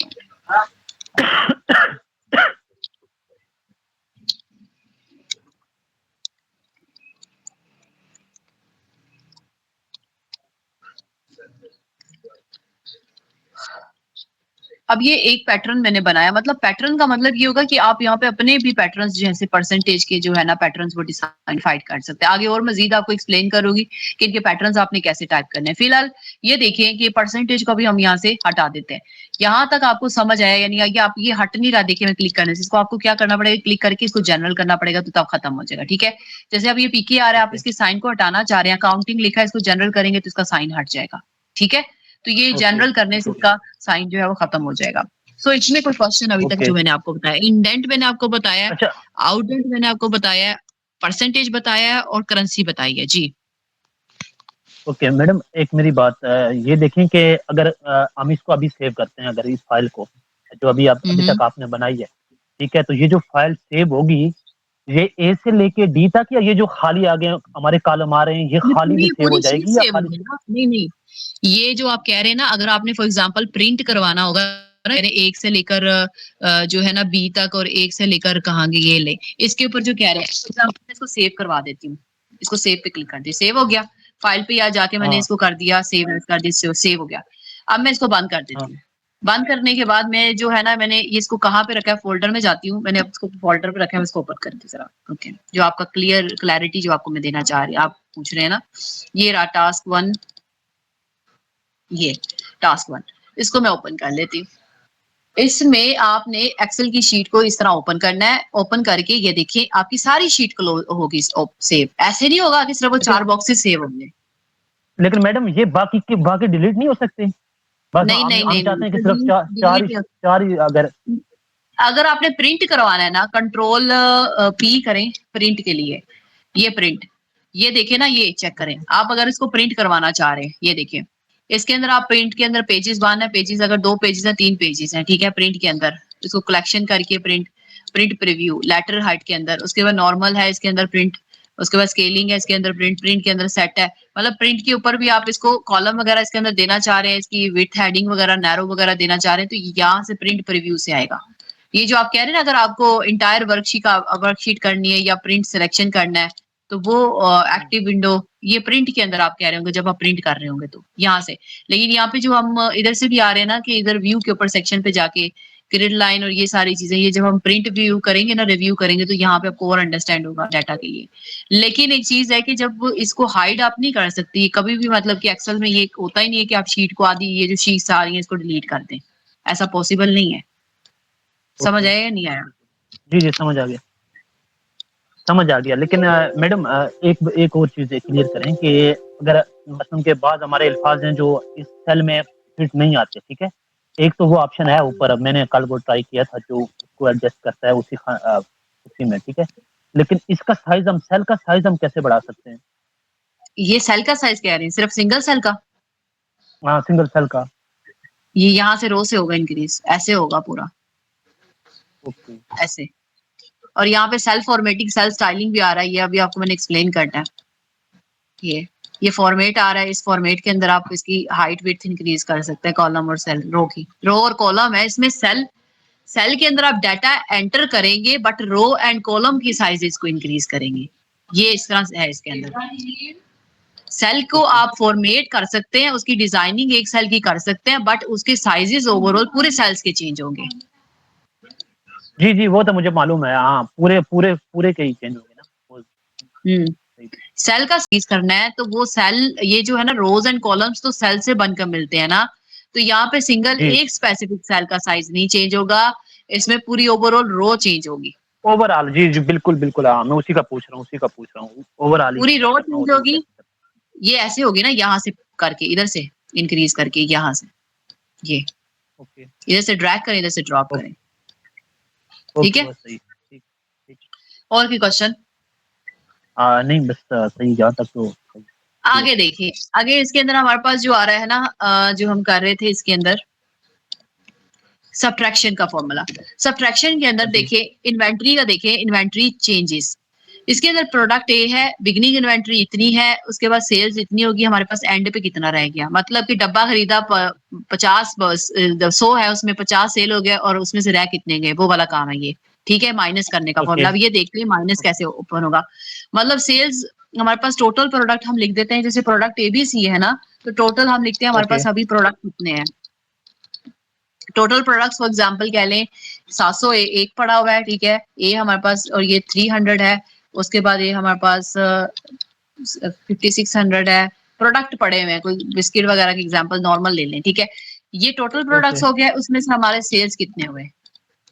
अब ये एक पैटर्न मैंने बनाया। मतलब पैटर्न का मतलब ये होगा कि आप यहाँ पे अपने भी पैटर्न्स जैसे परसेंटेज के जो है ना पैटर्न्स वो डिसाइड कर सकते हैं। आगे और मजीद आपको एक्सप्लेन करूंगी कि इनके पैटर्न्स आपने कैसे टाइप करने हैं। फिलहाल ये देखिए कि परसेंटेज को भी हम यहाँ से हटा देते हैं। यहाँ तक आपको समझ आया, यानी ये आप ये हट नहीं रहा। देखिए मैं क्लिक करने से इसको आपको क्या करना पड़ेगा, क्लिक करके इसको जनरल करना पड़ेगा तो तब खत्म हो जाएगा। ठीक है, जैसे अब ये पीके आ रहा है, आप ओके इसके साइन को हटाना चाह रहे हैं, काउंटिंग लिखा है, इसको जनरल करेंगे तो इसका साइन हट जाएगा। ठीक है, तो ये ओके जनरल करने से इसका साइन जो है वो खत्म हो जाएगा। सो इसमें कोई क्वेश्चन अभी तक ओके जो मैंने आपको बताया, इंडेंट मैंने आपको बताया है, अच्छा आउटडेंट मैंने आपको बताया है, परसेंटेज बताया है और करेंसी बताई है जी। ओके मैडम एक मेरी बात ये देखें कि अगर हम इसको अभी सेव करते हैं, अगर इस फाइल को जो अभी अभी हम्म, तक आपने बनाई है, ठीक है, तो ये जो फाइल सेव होगी ये ए से लेके डी तक, या ये जो खाली आगे हमारे कॉलम आ रहे हैं ये ये खाली भी पूरी सेव हो पूरी शीट जाएगी या सेव खाली? होगी ना? नहीं नहीं, ये जो आप कह रहे हैं ना, अगर आपने फॉर एग्जांपल प्रिंट करवाना होगा ना, एक से लेकर जो है ना बी तक, और एक से लेकर कहाँ ये ले, इसके ऊपर जो कह रहे हैं, फॉर एग्जांपल इसको सेव करवा देती हूँ। इसको सेव पे क्लिक कर दी, सेव हो गया। फाइल पे यहाँ जाके मैंने हाँ इसको कर दिया, सेव कर दी, सेव हो गया। अब मैं इसको बंद कर हाँ देती हूँ। बंद करने के बाद मैं जो है ना, मैंने ये इसको कहाँ पे रखा है, फोल्डर में जाती हूँ। मैंने अब इसको फोल्डर पे रखा है, मैं इसको ओपन करती हूँ जरा। ओके, जो आपका क्लैरिटी जो आपको मैं देना चाह रही, आप पूछ रहे हैं ना, ये रहा टास्क 1, ये टास्क 1, इसको मैं ओपन कर लेती हूँ। इसमें आपने एक्सेल की शीट को इस तरह ओपन करना है। ओपन करके ये देखिए आपकी सारी शीट क्लोज होगी सेव। ऐसे नहीं होगा कि सिर्फ वो लेकिन 4 बॉक्सेस सेव होंगे। लेकिन मैडम ये बाकी के बाकी डिलीट नहीं हो सकते? बस नहीं नहीं हम नहीं चाहते हैं कि नहीं, सिर्फ डिलीट, चार ही अगर। अगर आपने प्रिंट करवाना है ना, कंट्रोल पी करें प्रिंट के लिए, ये प्रिंट, ये देखिए ना, ये चेक करें। आप अगर इसको प्रिंट करवाना चाह रहे हैं, ये देखिए इसके अंदर आप प्रिंट के अंदर पेजेस बांधना है। पेजेस अगर 2 पेजेस हैं, 3 पेजेस हैं, ठीक है, प्रिंट के अंदर इसको कलेक्शन करके print, print preview letter height के अंदर, उसके बाद नॉर्मल है इसके अंदर प्रिंट, उसके बाद स्केलिंग है इसके अंदर प्रिंट, प्रिंट के अंदर सेट है। मतलब प्रिंट के ऊपर भी आप इसको कॉलम वगैरह इसके अंदर देना चाह रहे हैं, इसकी विड्थ हेडिंग वगैरह नैरो वगैरह देना चाह रहे हैं, तो यहाँ से प्रिंट प्रीव्यू से आएगा। ये जो आप कह रहे हैं ना, अगर आपको इंटायर वर्कशीट करनी है या प्रिंट सिलेक्शन करना है, तो वो एक्टिव विंडो, ये प्रिंट के अंदर आप कह रहे होंगे जब आप प्रिंट कर रहे होंगे तो यहाँ से। लेकिन यहाँ पे जो हम इधर से भी आ रहे हैं ना, कि इधर व्यू के ऊपर सेक्शन पे जाके ग्रिड लाइन और ये सारी चीजें, ये जब हम प्रिंट व्यू करेंगे ना, रिव्यू करेंगे, तो यहाँ पे आपको और अंडरस्टैंड होगा डाटा के लिए। लेकिन एक चीज है कि जब इसको हाइड आप नहीं कर सकती कभी भी, मतलब कि एक्सेल में ये होता ही नहीं है कि आप शीट को आधी ये जो शीट्स आ रही है इसको डिलीट कर दें, ऐसा पॉसिबल नहीं है। समझ ओके आया या नहीं आया? जी जी समझ आ गया, समझ आ गया। लेकिन मैडम एक और चीज़ क्लियर करें कि अगर मसलन के बाद हमारे अल्फाज हैं जो इस सेल में फिट नहीं आते, ठीक है, एक तो वो ऑप्शन है ऊपर, अब मैंने कल वो ट्राई किया था जो उसको एडजस्ट करता है उसी में, ठीक है, लेकिन इसका साइज हम सेल का साइज हम कैसे बढ़ा सकते हैं? ये सेल का साइज कह रहे हैं, सिर्फ सिंगल सेल का? हाँ सिंगल सेल का। ये यहाँ से रो से होगा इंक्रीज, ऐसे होगा पूरा, ओके ऐसे। और यहाँ पे सेल फॉर्मेटिंग, सेल स्टाइलिंग भी आ रहा है, ये अभी आपको मैंने एक्सप्लेन करना है। ये फॉर्मेट आ रहा है, इस फॉर्मेट के अंदर आप इसकी हाइट विड्थ इंक्रीज कर सकते हैं, कॉलम और सेल, रो की। रो और कॉलम है इसमें, सेल, सेल के अंदर आप डाटा एंटर करेंगे बट रो एंड कॉलम की साइजेस को इंक्रीज करेंगे। ये इस तरह से है इसके अंदर। सेल को आप फॉर्मेट कर सकते हैं, उसकी डिजाइनिंग एक सेल की कर सकते हैं, बट उसके साइजेस ओवरऑल पूरे सेल्स के चेंज होंगे। जी, जी, वो तो मुझे मालूम है। हाँ, पूरे पूरे पूरे के ही चेंज होंगे ना। वो सही। सेल का साइज करना है तो वो सेल, ये जो है ना रोज एंड कॉलम्स तो सेल से बनकर मिलते हैं ना, तो यहाँ पे सिंगल जी, एक स्पेसिफिक सेल का साइज नहीं चेंज होगा, इसमें पूरी ओवरऑल रो चेंज होगी। ओवरऑल जी, जी, बिल्कुल, बिल्कुल। हाँ, मैं उसी का पूछ रहा हूँ। ओवरऑल ही पूरी रो चेंज करना हो चेंज तो वो होगी। कैसे करना? ये ऐसे होगी ना, यहाँ से करके इधर से इंक्रीज करके, यहाँ से ये ओके, इधर से ड्रैग करें, इधर से ड्रॉप करें। ओके, ठीक ओके, है, बस सही। ठीक, ठीक। और कोई क्वेश्चन? नहीं, बस सही, जहाँ तक तो सही। जी, आगे देखिए, आगे इसके अंदर हमारे पास जो आ रहा है ना, जो हम कर रहे थे इसके अंदर सब्ट्रैक्शन का फॉर्मूला। सब्ट्रैक्शन के अंदर हाँ जी, देखिए, इन्वेंट्री का देखिए, इन्वेंट्री चेंजेस। इसके अंदर प्रोडक्ट ए है, बिगनिंग इन्वेंट्री इतनी है, उसके बाद सेल्स इतनी होगी, हमारे पास एंड पे कितना रह गया, मतलब कि डब्बा खरीदा 50 100 है, उसमें 50 सेल हो गया और उसमें से रह कितने गए, वो वाला काम है ये। ठीक है, माइनस करने का ओके, फॉर्मूला। अब ये देखते हैं माइनस कैसे ओपन होगा। मतलब सेल्स, हमारे पास टोटल प्रोडक्ट हम लिख देते हैं, जैसे प्रोडक्ट एबीसी है ना, तो टोटल हम लिखते हैं हमारे ओके, पास अभी प्रोडक्ट कितने हैं। टोटल प्रोडक्ट्स फॉर एग्जांपल कह लें 700 एक पड़ा हुआ है, ठीक है, ए हमारे पास, और ये 300 है, उसके बाद ये हमारे पास 5600 है, प्रोडक्ट पड़े हुए हैं, कोई बिस्किट वगैरह के एग्जांपल नॉर्मल ले लें, ठीक है। ये टोटल ओके, प्रोडक्ट्स हो गया, उसमें से हमारे सेल्स कितने हुए,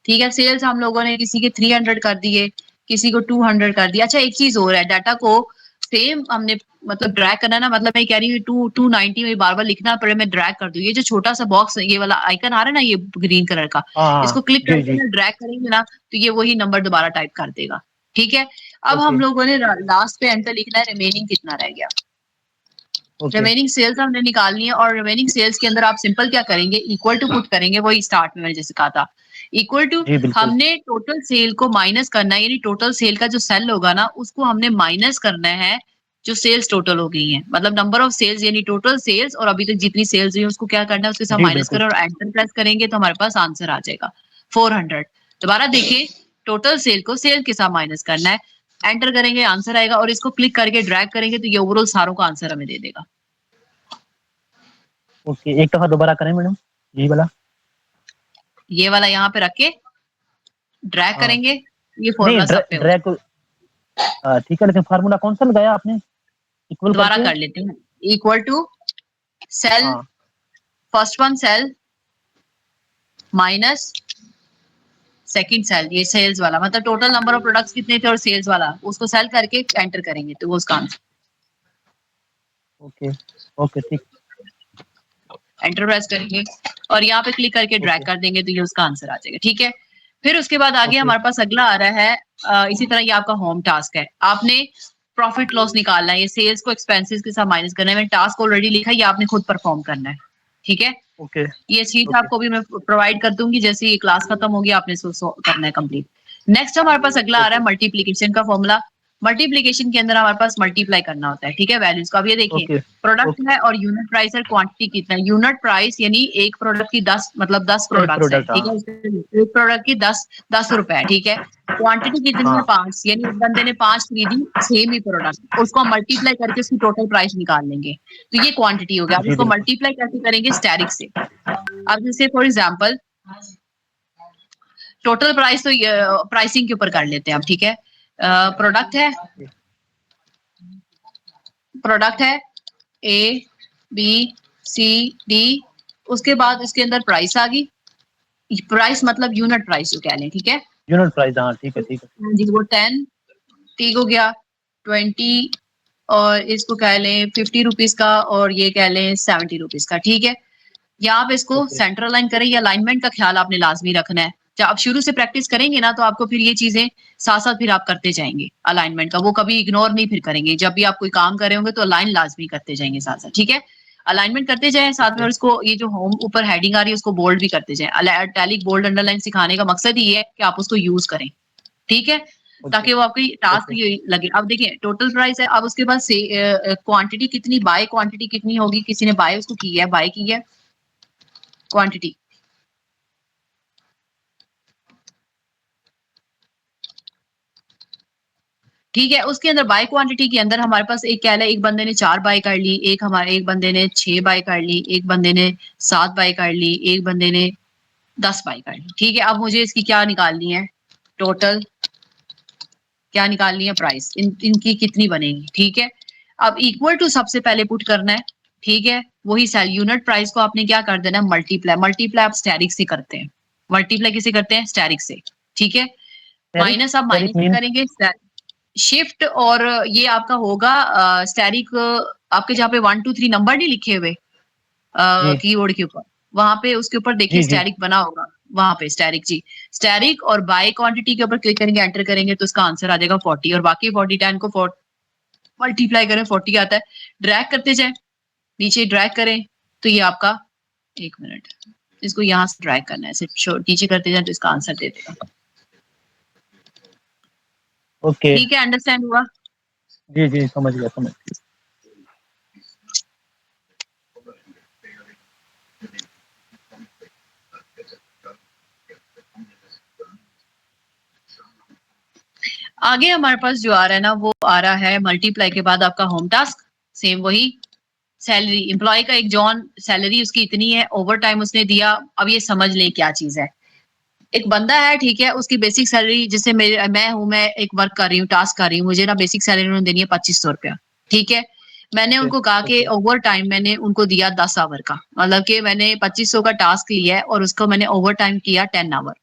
ठीक है। सेल्स हम लोगों ने किसी के 300 कर दिए, किसी को 200 कर दिया। अच्छा, एक चीज और है, डाटा को सेम हमने मतलब ड्रैग करना ना, मतलब मैं कह रही हूँ 290 में बार बार लिखना पड़े, मैं ड्रैग कर दूं, ये जो छोटा सा बॉक्स, ये वाला आइकन आ रहा है ना, ये ग्रीन कलर का, हाँ, इसको हाँ। क्लिक जी, करके जी, ना ड्रैग करेंगे ना, तो ये वही नंबर दोबारा टाइप कर देगा। ठीक है, अब ओके, हम लोगों ने लास्ट पे एंटर लिखना है, रिमेनिंग कितना रह गया। ओके, रिमेनिंग सेल्स हमने निकालनी है, और रिमेनिंग सेल्स के अंदर आप सिंपल क्या करेंगे, इक्वल टू पुट करेंगे, वही स्टार्ट में मैंने जैसे कहा था, इक्वल टू। जी, बिल्कुल। हमने टोटल सेल को माइनस करना है, यानी टोटल सेल का जो सेल होगा ना, उसको हमने माइनस करना है जो सेल्स टोटल हो गई हैं, मतलब नंबर ऑफ सेल्स, यानी टोटल सेल्स, और अभी तक जितनी सेल्स हुई है उसको क्या करना है, उसके साथ जी, माइनस बिल्कुल। करें और एंटर प्रेस करेंगे तो हमारे पास आंसर आ जाएगा 400। दोबारा देखिए, टोटल सेल को सेल के साथ माइनस करना है, एंटर करेंगे आंसर आएगा, और इसको क्लिक करके ड्रैग करेंगे तो ये ओवरऑल सारों का आंसर हमें दे देगा। ओके, एक दफ़ा दोबारा करें मैडम, ये वाला? ये वाला यहाँ पे रख के ड्रैग हाँ। करेंगे, ये नहीं, फॉर्मूला सब पे हो ड्रैग ठीक है, लेकिन फ़ॉर्मूला कौन-सा लगाया आपने? इक्वल दोबारा करके? कर लेते हैं, इक्वल टू सेल, हाँ, first one cell minus second cell, ये सेल्स वाला, मतलब टोटल नंबर ऑफ प्रोडक्ट्स कितने थे और सेल्स वाला, उसको सेल करके एंटर करेंगे तो वो उसका आंसर, ओके, ओके, ठीक, एंटर प्रेस करेंगे और यहाँ पे क्लिक करके ड्रैग ओके, कर देंगे तो ये उसका आंसर आ जाएगा। ठीक है, फिर उसके बाद आगे ओके, हमारे पास अगला आ रहा है, इसी तरह ये आपका होम टास्क है, आपने प्रॉफिट लॉस निकालना है, ये सेल्स को एक्सपेंसेस के साथ माइनस करना है, मैंने टास्क ऑलरेडी लिखा है, ये आपने खुद परफॉर्म करना है। ठीक है, ओके, ये शीट ओके, आपको भी मैं प्रोवाइड कर दूंगी, जैसे ये क्लास खत्म होगी आपने इसको करना है कंप्लीट। नेक्स्ट हमारे पास अगला आ रहा ओके, है मल्टीप्लीकेशन का फॉर्मूला। मल्टीप्लीकेशन के अंदर हमारे पास मल्टीप्लाई करना होता है, ठीक है, वैल्यूज का। अब ये देखिए, ओके, प्रोडक्ट ओके, है और यूनिट प्राइस है, क्वांटिटी कितना है, यूनिट प्राइस यानी एक प्रोडक्ट की 10, मतलब 10 एक प्रोडक्ट्स है, प्रोडक्ट, ठीक हाँ, है, एक प्रोडक्ट की 10 रुपए है, ठीक है। क्वांटिटी कितनी है, हाँ, 5, यानी एक बंदे ने 5 खरीदी, सेम ही प्रोडक्ट, उसको हम मल्टीप्लाई करके उसकी टोटल प्राइस निकाल लेंगे, तो ये क्वांटिटी हो गया। अब जी, इसको बिल्कुल, मल्टीप्लाई कैसे करेंगे, स्टैरिक से। अब जैसे फॉर एग्जांपल टोटल प्राइस, तो प्राइसिंग के ऊपर कर लेते हैं अब, ठीक है। प्रोडक्ट है, ओके, प्रोडक्ट है ए बी सी डी, उसके बाद उसके अंदर प्राइस आ गई, प्राइस मतलब यूनिट प्राइस जो कह लें, ठीक है। यूनिट प्राइस, हाँ, ठीक है, ठीक है, जी, वो 10, ठीक हो गया, 20, और इसको कह लें 50 रुपीज का, और ये कह लें 70 रुपीज का, ठीक है। या आप इसको ओके, सेंटर लाइन करें, या अलाइनमेंट का ख्याल आपने लाजमी रखना है, जब आप शुरू से प्रैक्टिस करेंगे ना, तो आपको फिर ये चीजें साथ साथ फिर आप करते जाएंगे, अलाइनमेंट का वो कभी इग्नोर नहीं फिर करेंगे, जब भी आप कोई काम कर रहे होंगे तो अलाइन लाजमी करते जाएंगे साथ साथ, ठीक है। अलाइनमेंट करते जाएं साथ में, ओके, और इसको ये जो होम ऊपर हेडिंग आ रही है उसको बोल्ड भी करते जाएं। इटैलिक, बोल्ड, अंडरलाइन सिखाने का मकसद ये है कि आप उसको यूज करें, ठीक है, ओके, ताकि वो आपकी टास्क ओके, ये लगे। अब देखिए, टोटल प्राइस है, अब उसके बाद से क्वांटिटी कितनी, बाय क्वांटिटी कितनी होगी, किसी ने बाय उसको की है, बाय की है क्वांटिटी, ठीक है। उसके अंदर बाय क्वांटिटी के अंदर हमारे पास एक क्या है, एक बंदे ने 4 बाय कर ली, एक बंदे ने 6 बाय कर ली, एक बंदे ने 7 बाय कर ली, एक बंदे ने 10 बाय कर ली। ठीक है, अब मुझे इसकी क्या निकालनी है, टोटल क्या निकालनी है, प्राइस इनकी कितनी बनेगी। ठीक है, अब इक्वल टू सबसे पहले पुट करना है। ठीक है, वही सेल यूनिट प्राइस को आपने क्या कर देना, मल्टीप्लाई आप स्टैरिक से करते हैं। मल्टीप्लाई किसे करते हैं, स्टैरिक से। ठीक है, माइनस आप स्टेरिक माइनस मीन करेंगे शिफ्ट, और ये आपका होगा स्टैरिक, आपके जहाँ पे 1 2 3 नंबर नहीं लिखे हुए जी कीबोर्ड के ऊपर, वहां पे उसके ऊपर देखिए जी जी स्टैरिक बना होगा, वहां पे स्टैरिक जी, स्टैरिक और बाय क्वांटिटी के ऊपर क्लिक करेंगे, एंटर करेंगे तो इसका आंसर आ जाएगा 40, और बाकी 40 10 को मल्टीप्लाई करें 40 आता है। ड्रैग करते जाए, नीचे ड्रैग करें तो ये आपका, एक मिनट, इसको यहाँ से ड्रैग करना है, सिर्फ नीचे करते जाए तो इसका आंसर दे देगा। ओके ठीक है, अंडरस्टैंड हुआ। जी जी समझ गया समझ गया। आगे हमारे पास जो आ रहा है ना, वो आ रहा है मल्टीप्लाई के बाद आपका होम टास्क, सेम वही सैलरी, एम्प्लॉय का एक जॉन सैलरी उसकी इतनी है, ओवर टाइम उसने दिया। अब ये समझ लें क्या चीज है, एक बंदा है, ठीक है, उसकी बेसिक सैलरी, जैसे मैं एक वर्क कर रही हूँ, टास्क कर रही हूँ, मुझे ना बेसिक सैलरी उन्होंने देनी है 2500 रुपया। ठीक है, मैंने ओके उनको कहा कि ओके ओवर टाइम मैंने उनको दिया 10 आवर का, मतलब कि मैंने 2500 का टास्क लिया है और उसको मैंने ओवर टाइम किया 10 आवर।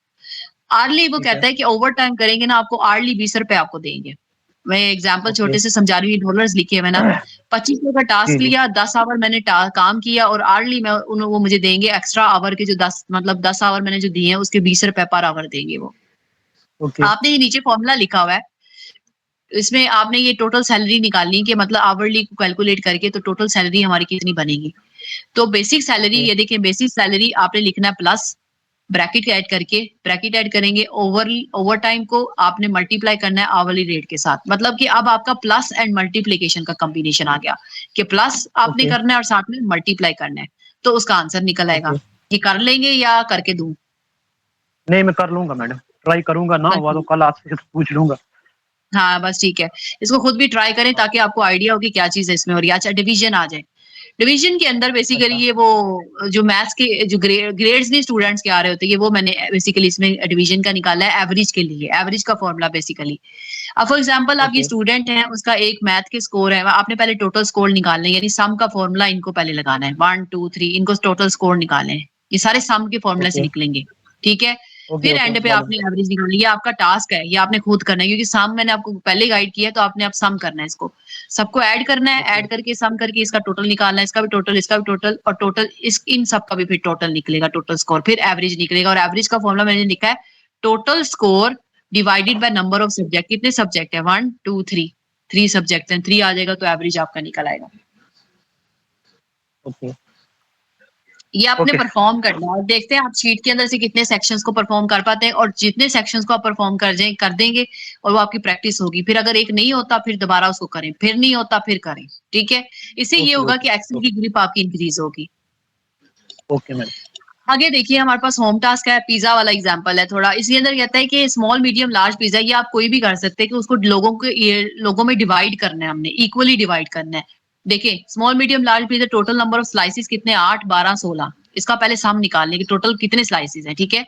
आर्ली वो ठीक है कहता है कि ओवर टाइम करेंगे ना, आपको आर्ली 20 रुपए आपको देंगे। मैं एग्जाम्पल ओके छोटे से समझा रही हूँ, डॉलर्स लिखे हुए ना, 2500 का जी टास्क जी लिया, 10 आवर मैंने काम किया, और आर्ली मैं वो मुझे देंगे एक्स्ट्रा आवर के जो 10, मतलब 10 आवर मैंने जो दिए हैं उसके 20 रुपए पर आवर देंगे वो। ओके आपने ये नीचे फॉर्मूला लिखा हुआ है, इसमें आपने ये टोटल सैलरी निकालनी है कि मतलब आवरली को कैलकुलेट करके तो टोटल सैलरी हमारी कितनी बनेगी। तो बेसिक सैलरी, ओके ये देखिए बेसिक सैलरी आपने लिखना है प्लस ब्रैकेट ऐड करके, ब्रैकेट ऐड करेंगे, ओवर टाइम को आपने मल्टीप्लाई करना है आवरली रेट के साथ, मतलब कि अब आपका प्लस एंड मल्टीप्लीकेशन का कॉम्बिनेशन आ गया कि प्लस आपने ओके करना है और साथ में मल्टीप्लाई करना है, तो उसका आंसर निकल आएगा। ओके ये कर लेंगे या करके दूं? नहीं मैं कर लूंगा मैडम, ट्राई करूंगा ना हुआ तो कल आपसे पूछ लूंगा। हाँ बस ठीक है, इसको खुद भी ट्राई करें ताकि आपको आइडिया हो कि क्या चीज है इसमें हो रही है। अच्छा, डिवीजन आ जाए, डिवीजन के अंदर बेसिकली अच्छा ये वो जो मैथ्स के जो ग्रेड्स नहीं स्टूडेंट्स के आ रहे होते, ये वो मैंने बेसिकली इसमें डिवीजन का निकाला है एवरेज के लिए, एवरेज का फॉर्मूला बेसिकली। अब फॉर एग्जांपल आप ये ओके स्टूडेंट हैं, उसका एक मैथ के स्कोर है, आपने पहले टोटल स्कोर निकालना है, यानी सम का फॉर्मूला इनको पहले लगाना है, 1 2 3, इनको टोटल स्कोर निकालना है, ये सारे सम के फॉर्मूला से ओके निकलेंगे। ठीक है, ओके फिर ओके एंड पे मालूम आपने है। एवरेज निकालनी है, ये आपका टास्क है, ये आपने खुद करना है, क्योंकि सम मैंने आपको पहले गाइड किया है, तो आपने अब सम करना है, इसको सबको ऐड करना है, ओके ऐड करके सम करके इसका टोटल निकालना है, इसका भी टोटल, इसका भी टोटल, और टोटल इस इन सब का भी फिर टोटल निकलेगा, टोटल स्कोर, फिर एवरेज निकलेगा, और एवरेज का फॉर्मूला मैंने लिखा है total score divided by number of subject. कितने सब्जेक्ट है, 1 2 3, 3 सब्जेक्ट हैं, 3 आ जाएगा तो एवरेज आपका निकल आएगा। ओके ये आपने ओके परफॉर्म करना है, और देखते हैं आप शीट के अंदर से कितने सेक्शंस को परफॉर्म कर पाते हैं, और जितने सेक्शंस को आप परफॉर्म कर देंगे और वो आपकी प्रैक्टिस होगी, फिर अगर एक नहीं होता फिर दोबारा उसको करें, फिर नहीं होता फिर करें। ठीक है, इससे ये ओके होगा ओके कि एक्सेल की ग्रिप आपकी इंक्रीज होगी। ओके मैडम आगे देखिए हमारे पास होम टास्क है, पिज्जा वाला एग्जांपल है थोड़ा, इसके अंदर कहता है कि स्मॉल मीडियम लार्ज पिज्जा, ये आप कोई भी कर सकते हैं कि उसको लोगों में डिवाइड करना है, हमने इक्वली डिवाइड करना है। देखिए small medium large pizza, total number of slices कितने, 8 12 16, इसका पहले सम निकाल लें कि टोटल कितने स्लाइसेस हैं। ठीक है,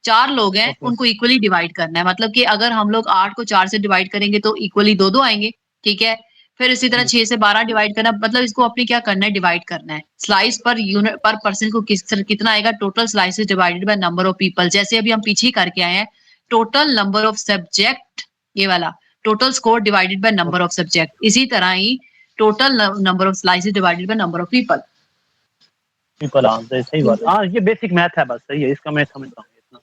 4 लोग हैं, ओके उनको इक्वली डिवाइड करना है, मतलब कि अगर हम लोग 8 को 4 से डिवाइड करेंगे तो इक्वली 2 2 आएंगे। ठीक है, फिर इसी तरह जी 6 से 12 डिवाइड करना, मतलब इसको अपने क्या करना है, डिवाइड करना है, स्लाइस पर यूनिट पर पर्सन को कितना आएगा, total slices divided by number of people, जैसे अभी हम पीछे ही करके आए हैं, टोटल नंबर ऑफ सब्जेक्ट, ये वाला total score divided by number of subject, इसी तरह ही total number of slices divided by number of people. बिल्कुल हाँ सही बात है। हाँ ये बेसिक मैथ है, बस सही है, इसका मैं समझता हूँ इतना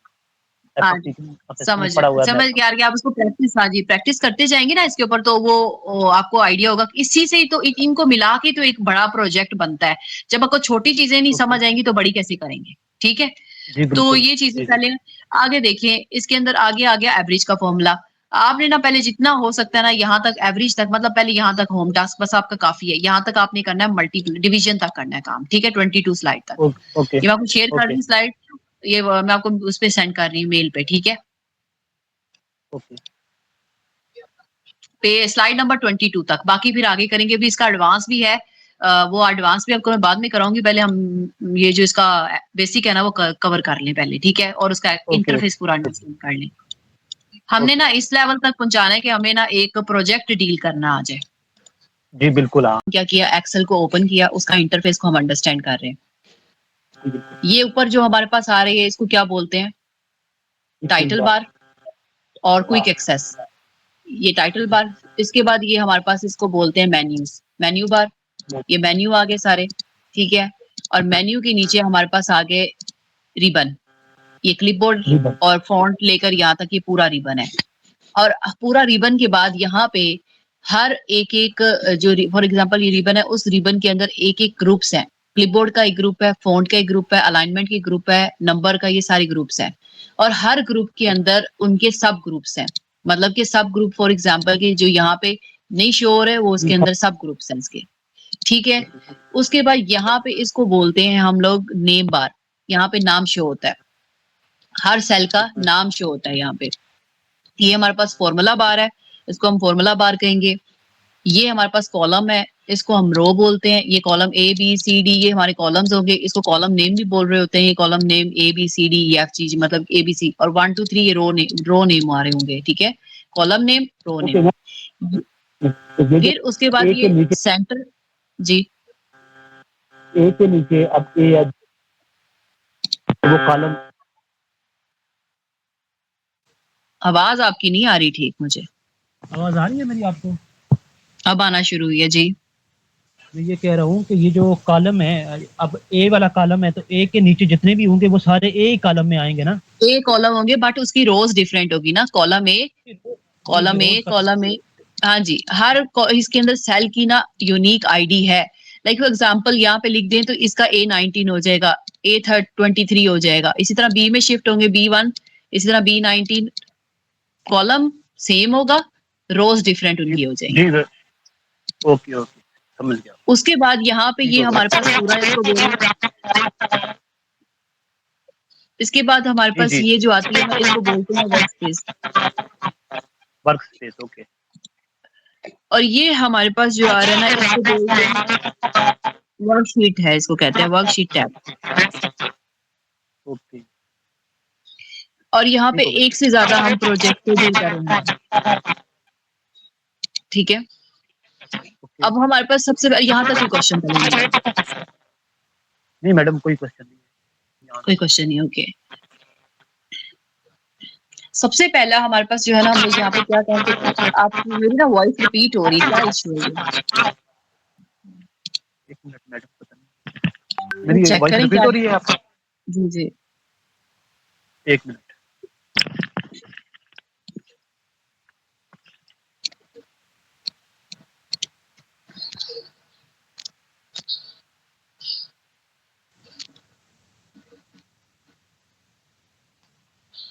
हाँ जी, में पढ़ा हुआ है समझ मैथ का। गया कि आप उसको प्रैक्टिस, हाँ जी, प्रैक्टिस करते जाएंगे ना इसके ऊपर, तो वो आपको आइडिया होगा कि इसी से ही तो इनको मिला के तो एक बड़ा प्रोजेक्ट बनता है। जब आपको छोटी चीजें नहीं ओके समझ आएंगी तो बड़ी कैसे करेंगे। ठीक है, जी तो बिल्कुल ये चीजें जी जी पहले आगे देखें, इसके अंदर आगे आ गया एवरेज का फॉर्मूला। आपने ना पहले जितना हो सकता है ना यहाँ तक एवरेज तक, मतलब पहले यहाँ तक होम टास्क बस आपका काफी है, यहाँ तक आपने करना है मल्टीपल डिवीजन तक करना है काम। ठीक है, 22 स्लाइड तक, ओके ये मैं आपको शेयर कर रही ओके हूँ स्लाइड, ये मैं आपको उस पर सेंड कर रही हूँ मेल पे। ठीक है, ओके पे स्लाइड नंबर 22 तक, बाकी फिर आगे करेंगे। भी इसका एडवांस भी है, वो एडवांस भी आपको मैं बाद में कराऊंगी। पहले हम ये जो इसका बेसिक है ना वो कवर कर लें पहले, ठीक है, और उसका ओके इंटरफेस पूरा अंडरस्टैंड कर लें। हमने ओके। ना इस लेवल तक पहुंचाना है कि हमें ना एक प्रोजेक्ट डील करना आ जाए। जी बिल्कुल, हाँ। क्या किया, एक्सेल को ओपन किया, उसका इंटरफेस को हम अंडरस्टैंड कर रहे हैं। जी, बिल्कुल। ये ऊपर जो हमारे पास आ रही है इसको क्या बोलते हैं, टाइटल बार और क्विक एक्सेस। ये टाइटल बार, इसके बाद ये हमारे पास इसको बोलते हैं मेन्यूज, मेन्यू बार। ये मेन्यू आ गए सारे, ठीक है। और मेन्यू के नीचे हमारे पास आ गए रिबन, ये क्लिपबोर्ड रिबन। और फॉन्ट लेकर यहाँ तक ये पूरा रिबन है। और पूरा रिबन के बाद यहाँ पे हर एक एक जो फॉर एग्जांपल ये रिबन है, उस रिबन के अंदर एक एक ग्रुप्स हैं। क्लिपबोर्ड का एक ग्रुप है, फॉन्ट का एक ग्रुप है, अलाइनमेंट के ग्रुप है, नंबर का, ये सारे ग्रुप्स हैं। और हर ग्रुप के अंदर उनके सब ग्रुप्स हैं। मतलब कि सब ग्रुप फॉर एग्जांपल की जो यहाँ पे नहीं शो हो रहे है वो उसके अंदर सब ग्रुप्स हैं इसके, ठीक है। उसके बाद यहाँ पे इसको बोलते हैं हम लोग नेम बार। यहाँ पे नाम शो होता है, हर सेल का नाम शो होता है यहाँ पे। ये हमारे पास फॉर्मूला बार है, इसको हम फॉर्मूला बार कहेंगे। ये हमारे पास कॉलम है, इसको हम रो बोलते हैं। ये column A B C D ये हमारे कॉलम्स होंगे, इसको कॉलम नेम भी बोल रहे होते हैं। ये column name A B C D F G मतलब ए बी सी, और 1 2 3 ये रो नेम आ रहे होंगे, ठीक है। कॉलम नेम, रो नेम। फिर उसके बाद ए के ये नीचे, सेंटर, जी ए के नीचे अब ए या वो कॉलम। आवाज आपकी नहीं आ रही ठीक मुझे। आवाज आ रही है मेरी आपको? अब आना शुरू हुई है जी। मैं ये कह रहा हूँ कि ये जो कॉलम है, अब ए वाला कॉलम है तो ए के नीचे जितने भी होंगे वो सारे ए कॉलम में आएंगे ना? ए कॉलम होंगे बट उसकी रोज डिफरेंट होगी ना। Column A, column A, column A, हाँ जी। इसके अंदर सेल की ना यूनिक आईडी है। लाइक फॉर एग्जांपल यहाँ पे लिख दें तो इसका A19 हो जाएगा, A23 हो जाएगा। इसी तरह बी में शिफ्ट होंगे, B1, इसी तरह B19। कॉलम सेम होगा, रोज डिफरेंट उनकी हो जाएंगी। जी ओके ओके, समझ गया। उसके बाद यहाँ पे ये हमारे पास पूरा इसको बोलेंगे। इसके बाद हमारे जी पास जी, ये जो आती है ना इसको बोलते हैं work space. Work space, okay. और ये हमारे पास जो आ रहा है ना इसको बोलते हैं वर्कशीट है, इसको कहते हैं वर्कशीट टैब। ओके, और यहाँ पे ठीक हो गया। एक से ज्यादा हम प्रोजेक्ट को डील करेंगे, ठीक है। ओके। अब हमारे पास सबसे यहाँ तक कोई क्वेश्चन चलेंगे? नहीं मैडम, कोई क्वेश्चन नहीं है। कोई क्वेश्चन नहीं, ओके। सबसे पहला हमारे पास जो है ना, हम लोग यहाँ पे क्या कहते हैं, आपकी मेरी ना वॉइस रिपीट हो रही है, क्या इशू है ये? एक मिनट मैडम, पता नहीं मेरी चेक वॉइस करें रिपीट क्या। हो रही है आपको? जी जी। एक मिनट।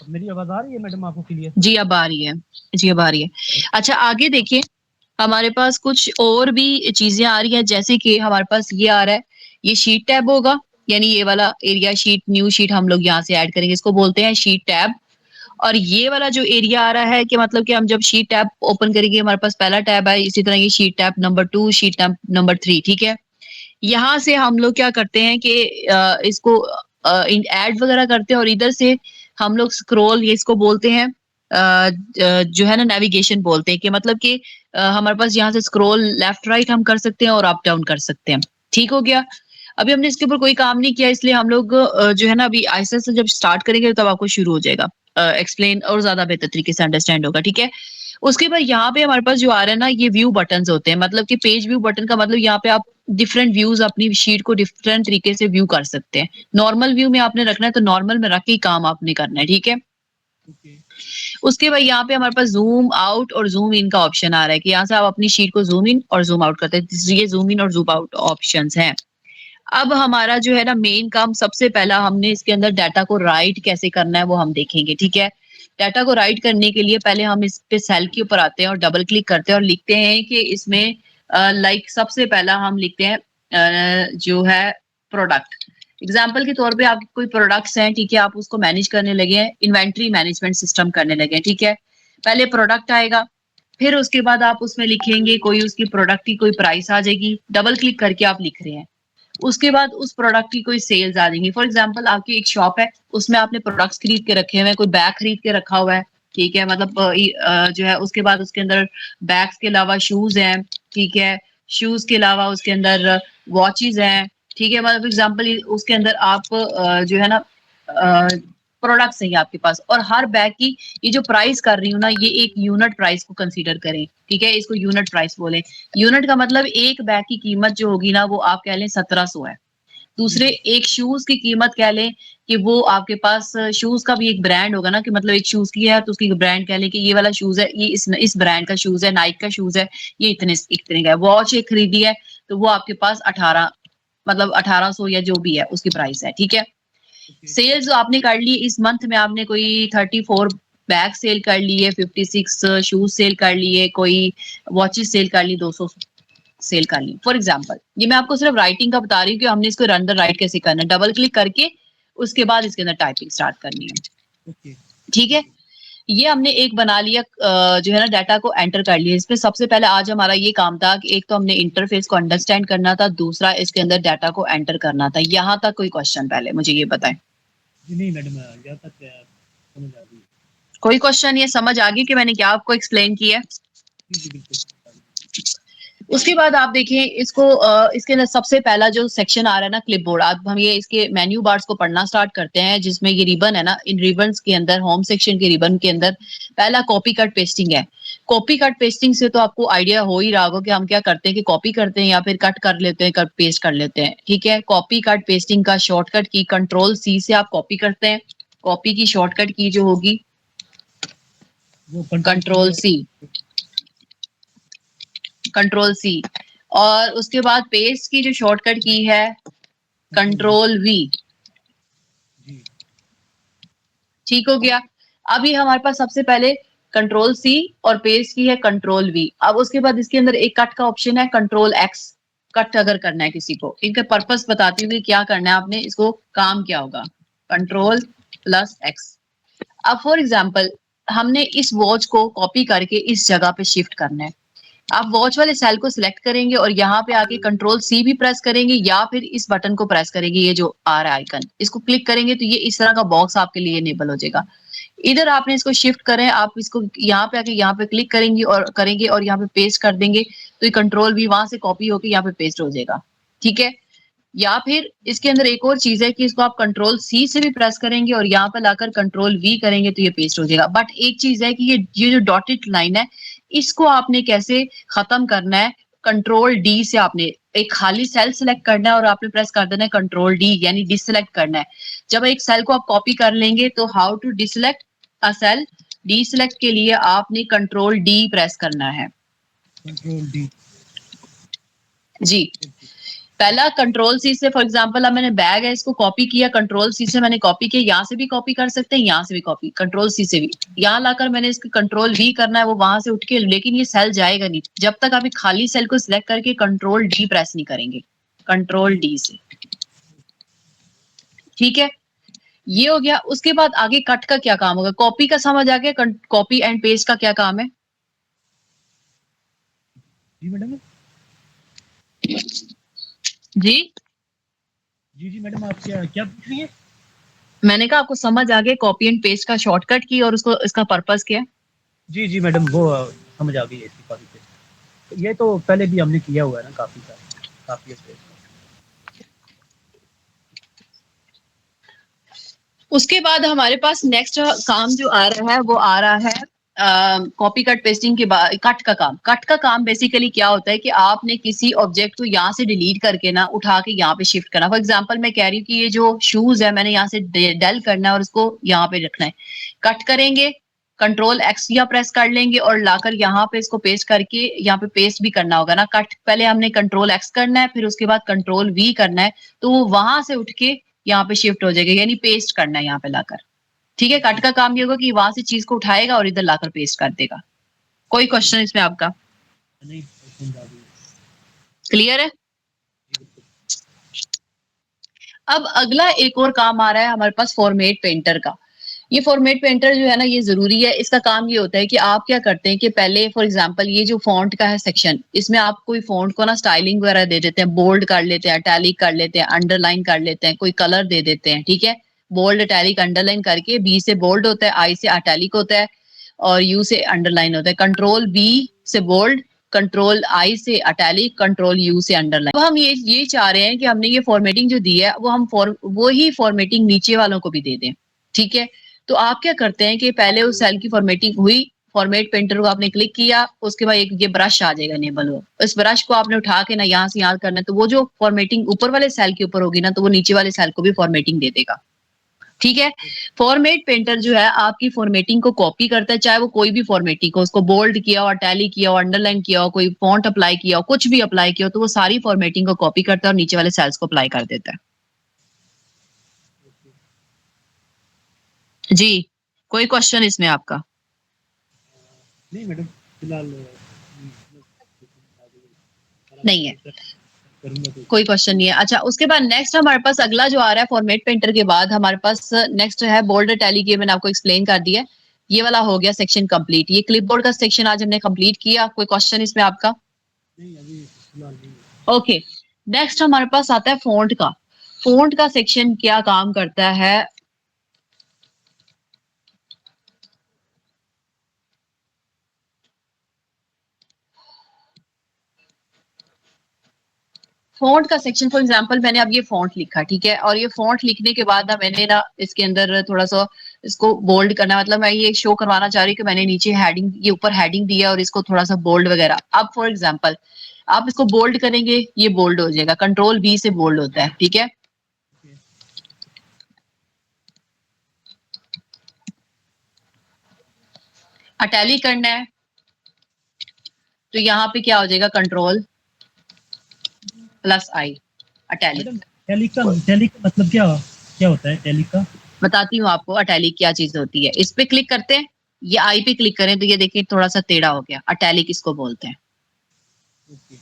मेरी आवाज आ रही है मैडम आपको क्लियर? जी अब आ रही है, जी अब आ रही है। अच्छा आगे देखिए, हमारे पास कुछ और भी चीजें आ रही हैं, जैसे कि हमारे पास ये आ रहा है, ये शीट टैब होगा। यानी ये वाला एरिया शीट, न्यू शीट हम लोग यहाँ से ऐड करेंगे, इसको बोलते हैं शीट टैब। और ये वाला जो एरिया आ रहा है कि मतलब कि हम जब शीट टैब ओपन करेंगे, हमारे पास पहला टैब है, इसी तरह ये sheet tab number 2, sheet tab number 3, ठीक है। यहाँ से हम लोग क्या करते हैं कि इसको ऐड वगैरह करते हैं, और इधर से हम लोग स्क्रॉल, ये इसको बोलते हैं जो है ना नेविगेशन बोलते हैं, कि मतलब कि हमारे पास यहाँ से स्क्रॉल लेफ्ट राइट हम कर सकते हैं और अप डाउन कर सकते हैं, ठीक हो गया। अभी हमने इसके ऊपर कोई काम नहीं किया, इसलिए हम लोग जो है ना अभी आहिस्ता से जब स्टार्ट करेंगे तब आपको शुरू हो जाएगा एक्सप्लेन, और ज्यादा बेहतर तरीके से अंडरस्टैंड होगा, ठीक है। उसके बाद यहाँ पे हमारे पास जो आ रहा है ना, ये व्यू बटन्स होते हैं। मतलब कि पेज व्यू बटन का मतलब यहाँ पे आप डिफरेंट व्यूज अपनी शीट को डिफरेंट तरीके से व्यू कर सकते हैं। नॉर्मल व्यू में आपने रखना है तो नॉर्मल में रख के ही काम आपने करना है, ठीक है। उसके बाद यहाँ पे हमारे पास जूम आउट और जूम इन का ऑप्शन आ रहा है, कि यहाँ से आप अपनी शीट को जूम इन और जूम आउट करते हैं। ये जूम इन और जूम आउट ऑप्शंस हैं। अब हमारा जो है ना मेन काम, सबसे पहला हमने इसके अंदर डाटा को राइट कैसे करना है वो हम देखेंगे, ठीक है। डाटा को राइट करने के लिए पहले हम इस पे सेल के ऊपर आते हैं और डबल क्लिक करते हैं और लिखते हैं कि इसमें लाइक सबसे पहला हम लिखते हैं जो है प्रोडक्ट। एग्जाम्पल के तौर पे आपके कोई प्रोडक्ट्स हैं, ठीक है, आप उसको मैनेज करने लगे हैं, इन्वेंट्री मैनेजमेंट सिस्टम करने लगे हैं, ठीक है। पहले प्रोडक्ट आएगा, फिर उसके बाद आप उसमें लिखेंगे कोई उसकी प्रोडक्ट की कोई प्राइस आ जाएगी, डबल क्लिक करके आप लिख रहे हैं। उसके बाद उस प्रोडक्ट की कोई सेल्स आ जाएंगी। फॉर एग्जांपल आपकी एक शॉप है, उसमें आपने प्रोडक्ट्स खरीद के रखे हुए हैं, कोई बैग खरीद के रखा हुआ है, ठीक है, मतलब जो है उसके बाद उसके अंदर बैग्स के अलावा शूज हैं, ठीक है, शूज के अलावा उसके अंदर वॉचेज हैं, ठीक है, मतलब एग्जांपल उसके अंदर आप जो है ना प्रोडक्ट्स हैं आपके पास, और हर बैग की ये जो प्राइस कर रही हूँ ना, ये एक यूनिट प्राइस को कंसीडर करें, ठीक है, इसको यूनिट प्राइस बोले। यूनिट का मतलब एक बैग की कीमत जो होगी ना वो आप कह लें 1700 है। दूसरे एक शूज की कीमत कह लें कि वो आपके पास शूज का भी एक ब्रांड होगा ना, कि मतलब एक शूज की है तो उसकी ब्रांड कह लें कि ये वाला शूज है, ये इस ब्रांड का शूज है, नाइक का शूज है, ये इतने का है। वॉच एक खरीदी है तो वो आपके पास 18, मतलब 1800 या जो भी है उसकी प्राइस है, ठीक है। सेल्स आपने कर ली इस मंथ में, आपने कोई 34 बैग सेल कर लिए, 56 शूज सेल कर लिए, कोई वॉचेस सेल कर ली, 200 सेल कर ली, फॉर एग्जाम्पल। ये मैं आपको सिर्फ राइटिंग का बता रही हूँ कि हमने इसको रन द राइट कैसे करना है। डबल क्लिक करके उसके बाद इसके अंदर टाइपिंग स्टार्ट करनी है, ठीक है। ये हमने एक बना लिया, जो है ना डाटा को एंटर कर लिया। इसमें सबसे पहले आज हमारा ये काम था कि एक तो हमने इंटरफेस को अंडरस्टैंड करना था, दूसरा इसके अंदर डाटा को एंटर करना था। यहाँ तक कोई क्वेश्चन पहले मुझे ये बताएं। नहीं मैडम, यहाँ तक समझ आ गई। कोई क्वेश्चन ये समझ आ गई कि मैंने क्या आपको एक्सप्लेन किया है? जी बिल्कुल। उसके बाद आप देखें इसको, इसके अंदर सबसे पहला जो सेक्शन आ रहा है ना क्लिपबोर्ड, अब हम ये इसके मेन्यू बार्स को पढ़ना स्टार्ट करते हैं, जिसमें ये रिबन है ना, इन रिबन्स के अंदर होम सेक्शन के रिबन के अंदर पहला कॉपी कट पेस्टिंग है। कॉपी कट पेस्टिंग से तो आपको आइडिया हो ही रहा होगा कि हम क्या करते हैं कि कॉपी करते हैं या फिर कट कर लेते हैं, कट पेस्ट कर लेते हैं, ठीक है। कॉपी कट पेस्टिंग का शॉर्टकट की कंट्रोल-C से आप कॉपी करते हैं। कॉपी की शॉर्टकट की जो होगी वो कंट्रोल-C, कंट्रोल-C, और उसके बाद पेस्ट की जो शॉर्टकट की है कंट्रोल-V, ठीक हो गया। अभी हमारे पास सबसे पहले कंट्रोल-C और पेस्ट की है कंट्रोल-V। अब उसके बाद इसके अंदर एक कट का ऑप्शन है कंट्रोल-X, कट अगर करना है किसी को। इनका पर्पस बताती हूँ क्या करना है आपने, इसको काम क्या होगा, कंट्रोल+X। अब फॉर एग्जाम्पल हमने इस वॉच को कॉपी करके इस जगह पे शिफ्ट करना है। आप वॉच वाले सेल को सिलेक्ट करेंगे और यहाँ पे आके कंट्रोल-C भी प्रेस करेंगे या फिर इस बटन को प्रेस करेंगे, ये जो आ रहा है आइकन, इसको क्लिक करेंगे तो ये इस तरह का बॉक्स आपके लिए इनेबल हो जाएगा। इधर आपने इसको शिफ्ट करें, आप इसको यहाँ पे आके यहाँ पे क्लिक करेंगे और यहाँ पे पेस्ट कर देंगे तो ये कंट्रोल-V वहां से कॉपी होकर यहाँ पे पेस्ट हो जाएगा, ठीक है। या फिर इसके अंदर एक और चीज है कि इसको आप कंट्रोल-C से भी प्रेस करेंगे और यहाँ पे लाकर कंट्रोल-V करेंगे तो ये पेस्ट हो जाएगा। बट एक चीज है कि ये जो डॉटेड लाइन है इसको आपने कैसे खत्म करना है, कंट्रोल-D से आपने एक खाली सेल सिलेक्ट करना है और आपने प्रेस कर देना है कंट्रोल-D, यानी डिसलेक्ट करना है। जब एक सेल को आप कॉपी कर लेंगे तो how to deselect a cell, deselect के लिए आपने कंट्रोल-D प्रेस करना है, कंट्रोल-D जी। पहला कंट्रोल-C से, फॉर एग्जांपल अब मैंने बैग है इसको कॉपी किया, कंट्रोल-C से मैंने कॉपी किया, यहाँ से भी कॉपी कर सकते हैं, यहाँ से भी कॉपी, कंट्रोल-C से भी। यहाँ लाकर मैंने इसको कंट्रोल-V करना है, वो वहां से उठ के, लेकिन ये सेल जाएगा नहीं जब तक आप एक खाली सेल को सिलेक्ट करके कंट्रोल-D प्रेस नहीं करेंगे, कंट्रोल-D से, ठीक है। ये हो गया। उसके बाद आगे कट का क्या काम होगा, कॉपी का समझ आ गया, कॉपी एंड पेस्ट का क्या काम है? जी मैडम। जी जी मैडम, आप क्या क्या पूछ रही है? मैंने कहा आपको समझ आ गया कॉपी एंड पेस्ट का शॉर्टकट की और उसको इसका पर्पस क्या है? जी मैडम, वो समझ आ गई है इसकी काफी से। ये तो पहले भी हमने किया हुआ है ना, काफी अच्छे। उसके बाद हमारे पास नेक्स्ट काम जो आ रहा है वो आ रहा है कॉपी कट पेस्टिंग के बाद कट का काम। कट का काम बेसिकली क्या होता है कि आपने किसी ऑब्जेक्ट को यहाँ से डिलीट करके ना उठा के यहाँ पे शिफ्ट करना। फॉर एग्जांपल मैं कह रही हूँ कि ये जो शूज है मैंने यहाँ से डेल करना है और इसको यहाँ पे रखना है। कट करेंगे, कंट्रोल-X या प्रेस कर लेंगे और लाकर यहाँ पे इसको पेस्ट करके यहाँ पे पेस्ट भी करना होगा ना। कट पहले हमने कंट्रोल-X करना है, फिर उसके बाद कंट्रोल-V करना है, तो वो वहां से उठ के यहाँ पे शिफ्ट हो जाएगा, यानी पेस्ट करना है यहाँ पे लाकर, ठीक है। कट का काम ये होगा कि वहां से चीज को उठाएगा और इधर लाकर पेस्ट कर देगा। कोई क्वेश्चन इसमें आपका? नहीं, क्लियर है? अब अगला एक और काम आ रहा है हमारे पास फॉर्मेट पेंटर का। ये फॉर्मेट पेंटर जो है ना ये जरूरी है। इसका काम ये होता है कि आप क्या करते हैं कि पहले फॉर एग्जांपल ये जो फॉन्ट का है सेक्शन, इसमें आप कोई फॉन्ट को ना स्टाइलिंग वगैरह दे देते हैं, बोल्ड कर लेते हैं, इटैलिक कर लेते हैं, अंडरलाइन कर लेते हैं, कोई कलर दे देते हैं, ठीक है। बोल्ड इटैलिक अंडरलाइन करके बी से बोल्ड होता है, आई से इटैलिक होता है और यू से अंडरलाइन होता है। कंट्रोल बी से बोल्ड, कंट्रोल आई से इटैलिक, कंट्रोल यू से अंडरलाइन। अब हम ये चाह रहे हैं कि हमने ये फॉर्मेटिंग जो दी है वो हम वो ही फॉर्मेटिंग नीचे वालों को भी दे दें, ठीक है। तो आप क्या करते हैं कि पहले उस सेल की फॉर्मेटिंग हुई, फॉर्मेट पेंटर को आपने क्लिक किया, उसके बाद एक ये ब्रश आ जाएगा इनेबल हो, इस ब्रश को आपने उठा के ना यहाँ से यहाँ करना है, तो वो जो फॉर्मेटिंग ऊपर वाले सेल के ऊपर होगी ना तो वो नीचे वाले सेल को भी फॉर्मेटिंग दे देगा, ठीक है। फॉर्मेट पेंटर जो है आपकी फॉर्मेटिंग को कॉपी करता है, चाहे वो कोई भी फॉर्मेटिंग हो, उसको बोल्ड किया हो, इटैलिक किया हो, अंडरलाइन किया हो, कोई फॉन्ट अप्लाई किया हो, कुछ भी अप्लाई किया हो, तो वो सारी फॉर्मेटिंग को कॉपी करता है और नीचे वाले सेल्स को अप्लाई कर देता है। जी, कोई क्वेश्चन इसमें आपका? नहीं मैडम, फिलहाल नहीं है, कोई क्वेश्चन नहीं है। अच्छा, उसके बाद नेक्स्ट हमारे पास अगला जो आ रहा है फॉर्मेट पेंटर के बाद हमारे पास नेक्स्ट है बोल्ड इटैलिक। ये मैंने आपको एक्सप्लेन कर दिया, ये वाला हो गया सेक्शन कंप्लीट। ये क्लिपबोर्ड का सेक्शन आज हमने कंप्लीट किया। कोई क्वेश्चन इसमें आपका? नहीं, अभी फिलहाल नहीं। ओके, नेक्स्ट हमारे पास आता है फॉन्ट का। फॉन्ट का सेक्शन क्या काम करता है? फॉन्ट का सेक्शन फॉर एग्जांपल मैंने अब ये फॉन्ट लिखा, ठीक है, और ये फॉन्ट लिखने के बाद ना मैंने ना इसके अंदर थोड़ा सा इसको बोल्ड करना, मतलब मैं ये शो करवाना चाह रही हूँ कि मैंने नीचे हेडिंग, ये ऊपर हेडिंग दिया और इसको थोड़ा सा बोल्ड वगैरह। अब फॉर एग्जांपल आप इसको बोल्ड करेंगे, ये बोल्ड हो जाएगा, कंट्रोल बी से बोल्ड होता है, ठीक है। इटैलिक करना है तो यहाँ पे क्या हो जाएगा, कंट्रोल प्लस आई, इटैलिक। टैली का मतलब क्या क्या होता है टैली का? बताती हूँ आपको इटैलिक क्या चीज होती है। इस पे क्लिक करते हैं, ये आई पे क्लिक करें तो ये देखिए थोड़ा सा टेढ़ा हो गया, इटैलिक इसको बोलते हैं। ओके,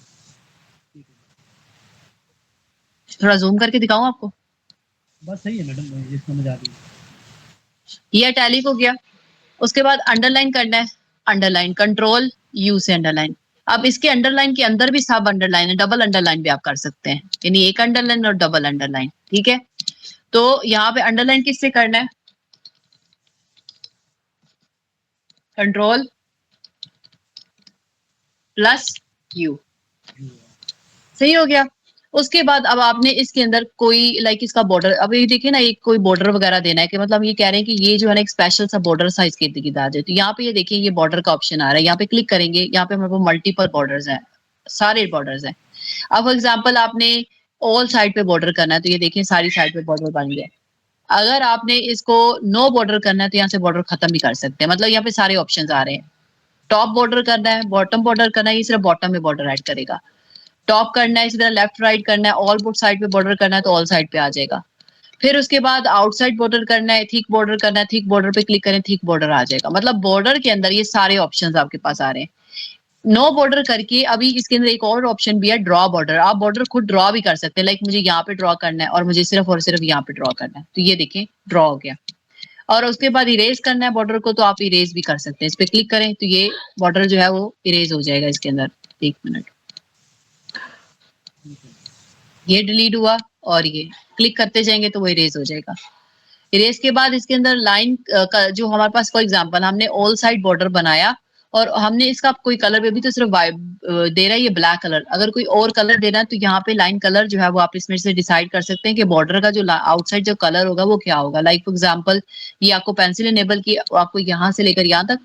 थोड़ा जूम करके दिखाऊं आपको? बस सही है मैडम, ये समझ आ गई। ये इटैलिक हो गया। उसके बाद अंडरलाइन करना है, अंडरलाइन, कंट्रोल यू से अंडरलाइन। अब इसके अंडरलाइन के अंदर भी सब अंडरलाइन है, डबल अंडरलाइन भी आप कर सकते हैं, यानी एक अंडरलाइन और डबल अंडरलाइन, ठीक है। तो यहाँ पे अंडरलाइन किससे करना है, कंट्रोल प्लस यू, सही हो गया। उसके बाद अब आपने इसके अंदर कोई लाइक इसका बॉर्डर, अब ये देखिए ना, एक कोई बॉर्डर वगैरह देना है कि मतलब ये कह रहे हैं कि ये जो है ना एक स्पेशल सा बॉर्डर साइज के इर्द गिर्द आ जाए, तो यहाँ पे ये देखिए ये बॉर्डर का ऑप्शन आ रहा है, यहाँ पे क्लिक करेंगे, यहाँ पे हमारे पास मल्टीपल बॉर्डर्स हैं, सारे बॉर्डर्स हैं। अब फॉर एग्जाम्पल आपने ऑल साइड पे बॉर्डर करना है तो ये देखिए सारी साइड पे बॉर्डर बन गए। अगर आपने इसको नो बॉर्डर करना है तो यहाँ से बॉर्डर खत्म भी कर सकते हैं, मतलब यहाँ पे सारे ऑप्शन आ रहे हैं। टॉप बॉर्डर करना है, बॉटम बॉर्डर करना है, ये सिर्फ बॉटम में बॉर्डर ऐड करेगा। टॉप करना है, इसी तरह लेफ्ट राइट करना है, ऑल बोथ साइड पे बॉर्डर करना है तो ऑल साइड पे आ जाएगा। फिर उसके बाद आउटसाइड बॉर्डर करना है, थिक बॉर्डर करना है, थिक बॉर्डर पे क्लिक करें, थिक बॉर्डर आ जाएगा। मतलब बॉर्डर के अंदर ये सारे ऑप्शंस आपके पास आ रहे हैं। नो बॉर्डर करके अभी इसके अंदर एक और ऑप्शन भी है, ड्रॉ बॉर्डर। आप बॉर्डर खुद ड्रॉ भी कर सकते हैं, लाइक मुझे यहाँ पे ड्रॉ करना है और मुझे सिर्फ और सिर्फ यहाँ पे ड्रॉ करना है, तो ये देखें ड्रॉ हो गया। और उसके बाद इरेज करना है बॉर्डर को तो आप इरेज भी कर सकते हैं, इस पे क्लिक करें तो ये बॉर्डर जो है वो इरेज हो जाएगा इसके अंदर। एक मिनट, ये डिलीट हुआ और ये क्लिक करते जाएंगे तो वो इरेज हो जाएगा। इरेज के बाद इसके अंदर लाइन का जो हमारे पास फॉर एग्जांपल हमने ऑल साइड बॉर्डर बनाया और हमने इसका कोई कलर भी, अभी तो सिर्फ दे रहा है ये ब्लैक कलर, अगर कोई और कलर देना है तो यहाँ पे लाइन कलर जो है वो आप इसमें से डिसाइड कर सकते हैं कि बॉर्डर का जो आउटसाइड जो कलर होगा वो क्या होगा। लाइक फॉर एग्जांपल ये आपको पेंसिल इनेबल की, आपको यहाँ से लेकर यहाँ तक,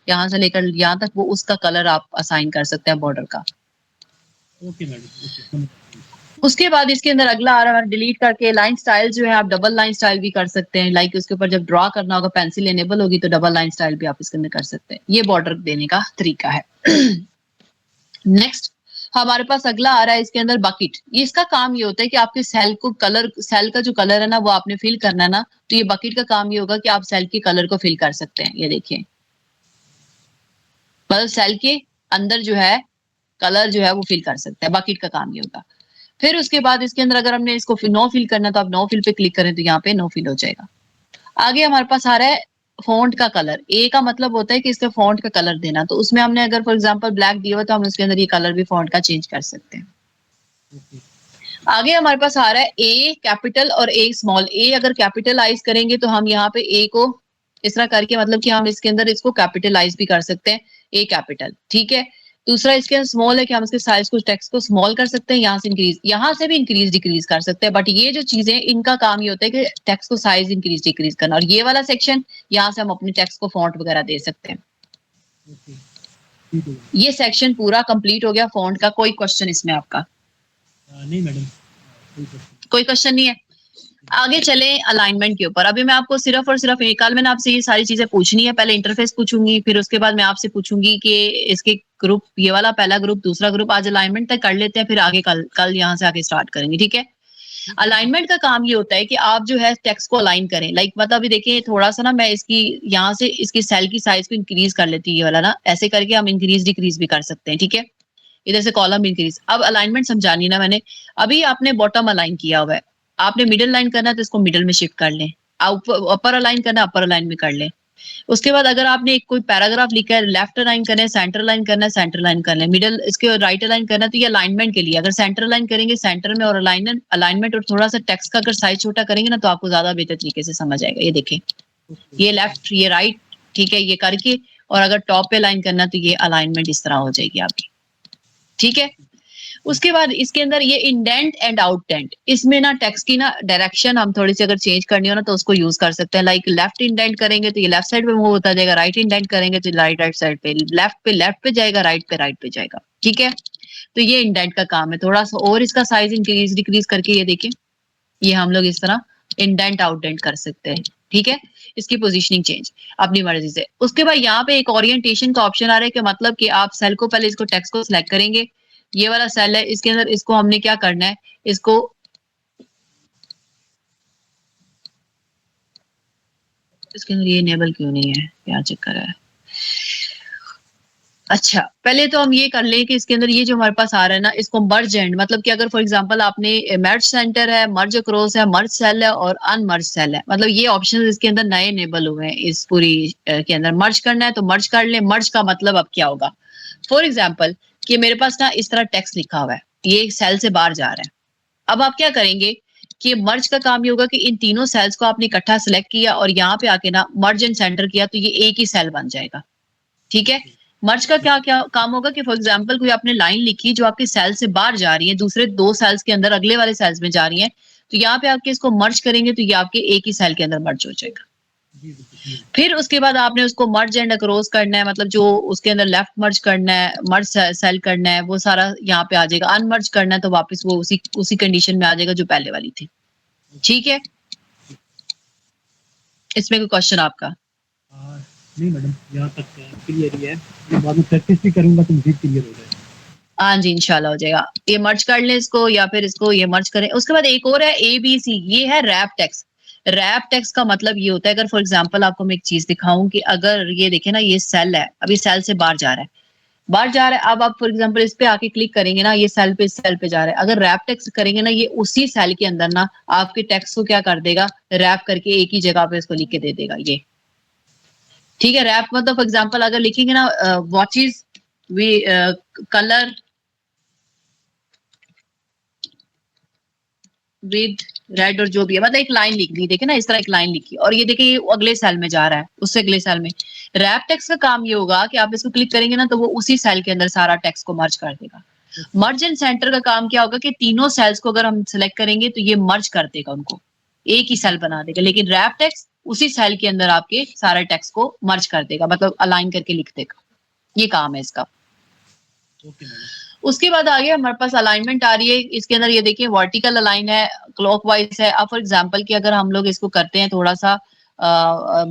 यहाँ से लेकर यहाँ तक वो उसका कलर आप असाइन कर सकते हैं बॉर्डर का। ओके मैडम, ओके समझ गई। उसके बाद इसके अंदर अगला आ रहा है डिलीट करके लाइन स्टाइल जो है आप डबल लाइन स्टाइल भी कर सकते हैं, लाइक उसके ऊपर जब ड्रॉ करना होगा पेंसिल इनेबल होगी तो डबल लाइन स्टाइल भी आप इसके अंदर कर सकते हैं। ये बॉर्डर देने का तरीका है। नेक्स्ट हमारे पास अगला आ रहा है इसके अंदर बकेट। ये इसका काम ये होता है कि आपके सेल को कलर, सेल का जो कलर है ना वो आपने फिल करना है ना, तो ये बकेट का काम ये होगा कि आप सेल के कलर को फिल कर सकते हैं। ये देखिए मतलब सेल के अंदर जो है कलर जो है वो फिल कर सकते हैं, बकेट का काम ये होगा। फिर उसके बाद इसके अंदर अगर हमने इसको नो फिल करना तो आप नो फिल पे क्लिक करें तो यहाँ पे नो फिल हो जाएगा। आगे हमारे पास आ रहा है फॉन्ट का कलर, ए का मतलब होता है कि इसका फॉन्ट का कलर देना, तो उसमें हमने अगर फॉर एग्जांपल ब्लैक दिया हुआ तो हम उसके अंदर ये कलर भी फॉन्ट का चेंज कर सकते हैं। ओके। आगे हमारे पास आ रहा है ए कैपिटल और ए स्मॉल। ए अगर कैपिटलाइज करेंगे तो हम यहाँ पे ए को इस तरह करके, मतलब कि हम इसके अंदर इसको कैपिटलाइज भी कर सकते हैं, ए कैपिटल, ठीक है। दूसरा इसके अंदर स्मॉल है कि हम इसके साइज को, टेक्स्ट को स्मॉल कर सकते हैं, यहाँ से इंक्रीज, यहाँ से भी इंक्रीज डिक्रीज कर सकते हैं, बट ये जो चीजें इनका काम ये होता है कि टेक्स्ट को साइज इंक्रीज डिक्रीज करना। और ये वाला सेक्शन यहाँ से हम अपने टेक्स्ट को फॉन्ट वगैरह दे सकते हैं। ओके ठीक है। ये सेक्शन पूरा कंप्लीट हो गया फॉन्ट का। कोई क्वेश्चन इसमें आपका? नहीं मैडम, कोई क्वेश्चन कोई क्वेश्चन नहीं है। आगे चले अलाइनमेंट के ऊपर। अभी मैं आपको सिर्फ और सिर्फ एक कल मैंने आपसे ये सारी चीजें पूछनी है। पहले इंटरफेस पूछूंगी, फिर उसके बाद मैं आपसे पूछूंगी कि इसके ग्रुप, ये वाला पहला ग्रुप, दूसरा ग्रुप, आज अलाइनमेंट तक कर लेते हैं, फिर आगे कल यहाँ से आगे स्टार्ट करेंगे, ठीक है। अलाइनमेंट का काम ये होता है कि आप जो है टेक्स्ट को अलाइन करें। लाइक मतलब अभी देखिए थोड़ा सा ना, मैं इसकी यहाँ से इसकी सेल की साइज को इंक्रीज कर लेती हूँ, ये वाला ना, ऐसे करके हम इंक्रीज डिक्रीज भी कर सकते हैं, ठीक है। इधर से कॉलम इंक्रीज। अब अलाइनमेंट समझानी ना मैंने। अभी आपने बॉटम अलाइन किया हुआ है, आपने मिडिल लाइन करना है तो इसको मिडिल में शिफ्ट कर लें। अपर अलाइन करना है, अपर अलाइन में कर लें। उसके बाद अगर आपने एक कोई पैराग्राफ लिखा है, लेफ्ट अलाइन करना है, सेंटर लाइन करना है, सेंटर लाइन कर लें। मिडिल इसके राइट अलाइन करना है तो ये अलाइनमेंट के लिए, अगर सेंटर लाइन करेंगे सेंटर में, और अलाइनमेंट और थोड़ा सा टेक्स्ट का अगर साइज छोटा करेंगे ना तो आपको ज्यादा बेहतर तरीके से समझ आएगा। ये देखें, ये लेफ्ट, ये राइट, ठीक है, ये करके, और अगर टॉप पे लाइन करना तो ये अलाइनमेंट इस तरह हो जाएगी आपकी, ठीक है। उसके बाद इसके अंदर ये इंडेंट एंड आउटडेंट, इसमें ना टेक्स्ट की ना डायरेक्शन हम थोड़ी सी अगर चेंज करनी हो ना तो उसको यूज कर सकते हैं। लाइक लेफ्ट इंडेंट करेंगे तो ये लेफ्ट साइड पे मूव होता जाएगा, राइट इंडेंट करेंगे तो राइट साइड पे, लेफ्ट पे जाएगा, राइट पे जाएगा, ठीक है। तो ये इंडेंट का काम है। थोड़ा सा और इसका साइज इंक्रीज डिक्रीज करके, ये देखिए, ये हम लोग इस तरह इंडेंट आउटडेंट कर सकते हैं, ठीक है। इसकी पोजीशनिंग चेंज अपनी मर्जी से। उसके बाद यहाँ पे एक ओरिएंटेशन का ऑप्शन आ रहा है कि मतलब कि आप सेल को पहले इसको टेक्स्ट को सिलेक्ट करेंगे, ये वाला सेल है, इसके अंदर इसको हमने क्या करना है, इसको इसके अंदर ये इनेबल क्यों नहीं है, क्या चक्कर है। अच्छा, पहले तो हम ये कर लें कि इसके अंदर ये जो हमारे पास आ रहा है ना, इसको मर्ज एंड, मतलब कि अगर फॉर एग्जांपल आपने मर्ज सेंटर है, मर्ज अक्रॉस है, मर्ज सेल है और अनमर्ज सेल है, मतलब ये ऑप्शन इसके अंदर नए इनेबल हुए हैं इस पूरी के अंदर। मर्ज करना है तो मर्ज कर लें। मर्ज का मतलब अब क्या होगा, फॉर एग्जाम्पल कि मेरे पास ना इस तरह टेक्स्ट लिखा हुआ है, ये एक सेल से बाहर जा रहा है। अब आप क्या करेंगे कि मर्ज का काम ये होगा कि इन तीनों सेल्स को आपने इकट्ठा सेलेक्ट किया और यहाँ पे आके ना मर्ज एंड सेंटर किया तो ये एक ही सेल बन जाएगा, ठीक है। मर्ज का क्या क्या काम होगा कि फॉर एग्जांपल कोई आपने लाइन लिखी जो आपके सेल से बाहर जा रही है, दूसरे दो सेल्स के अंदर अगले वाले सेल्स में जा रही है, तो यहाँ पे आपके इसको मर्ज करेंगे तो ये आपके एक ही सेल के अंदर मर्ज हो जाएगा। फिर उसके बाद आपने उसको मर्ज एंड अक्रॉस करना है, मतलब जो उसके अंदर लेफ्ट मर्ज करना है, मर्ज सेल करना है, वो सारा यहाँ पे आ जाएगा। अनमर्ज करना है तो वापस वो उसी कंडीशन में आ जाएगा जो पहले वाली थी, ठीक है। इसमें कोई क्वेश्चन आपका? नहीं मैडम, यहाँ तक क्लियर ही है। मैं बाद में प्रैक्टिस भी करूंगा तो मुझे क्लियर हो जाएगा। हाँ जी, इंशाल्लाह हो जाएगा। ये मर्ज कर लें इसको, या फिर इसको ये मर्ज करें। उसके बाद एक और है ABC, ये है रैप टेक्स्ट। रैप टेक्स्ट का मतलब ये होता है, अगर फॉर एग्जांपल आपको मैं एक चीज दिखाऊं कि अगर ये देखें ना, ये सेल है, अभी सेल से बाहर जा रहा है, बाहर जा रहा है। अब आप फॉर एग्जांपल इस पे आके क्लिक करेंगे ना, ये सेल पे, सेल पे जा रहा है। अगर रैप टेक्स्ट करेंगे ना, ये उसी सेल के अंदर ना आपके टेक्स्ट को क्या कर देगा, रैप करके एक ही जगह पे इसको लिख के दे देगा, ये, ठीक है। रैप मतलब फॉर एग्जांपल अगर लिखेंगे ना watches we colour with red और जो भी है, मतलब एक लाइन लिख दी, देखे ना, इस तरह एक लाइन लिखी, और ये देखिए ये अगले सेल में जा रहा है, उससे अगले सेल में। रैप टेक्स्ट का काम ये होगा कि आप इसको क्लिक करेंगे ना तो वो उसी सेल के अंदर सारा टेक्स्ट को मर्ज कर देगा। मर्ज एंड सेंटर का काम क्या होगा कि तीनों सेल्स को अगर हम सिलेक्ट करेंगे तो ये मर्ज कर देगा, उनको एक ही सेल बना देगा। लेकिन रैप टेक्स्ट उसी सेल के अंदर आपके सारे टेक्स्ट को मर्ज कर देगा, मतलब अलाइन करके लिख देगा। ये काम है इसका। Okay madam. उसके बाद आगे हमारे पास अलाइनमेंट आ रही है। इसके अंदर ये देखिए वर्टिकल अलाइन है, क्लॉकवाइज है। अब फॉर एग्जांपल कि अगर हम लोग इसको करते हैं थोड़ा सा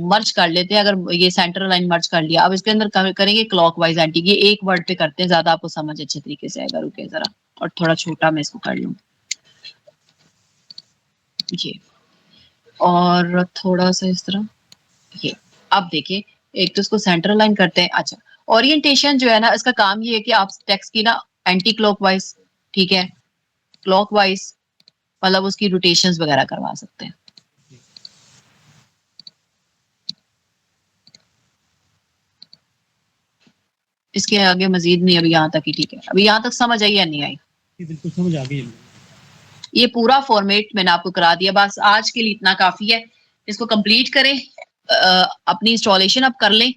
मर्ज कर लेते हैं, अगर ये सेंटर लाइन मर्ज कर लिया, अब इसके अंदर करेंगे क्लॉकवाइज एंटी। ये एक वर्ड पे करते हैं, ज्यादा आपको समझ अच्छे तरीके से आएगा। रुके जरा, और थोड़ा छोटा मैं इसको कर लूँ, ये, और थोड़ा सा इस तरह, ये। अब देखिए, एक तो इसको सेंटर लाइन करते हैं। अच्छा, ओरिएंटेशन जो है ना, इसका काम ये है कि आप टेक्स्ट की ना एंटी क्लॉकवाइज, ठीक है, क्लॉकवाइज, मतलब उसकी रोटेशंस वगैरह करवा सकते हैं। इसके आगे मजीद नहीं, अभी यहाँ तक ही ठीक है। अभी यहाँ तक समझ आई या नहीं आई? जी, बिल्कुल समझ आ गई है मैडम। ये पूरा फॉर्मेट मैंने आपको करा दिया, बस आज के लिए इतना काफी है। इसको कंप्लीट करें, अपनी इंस्टॉलेशन आप कर लें।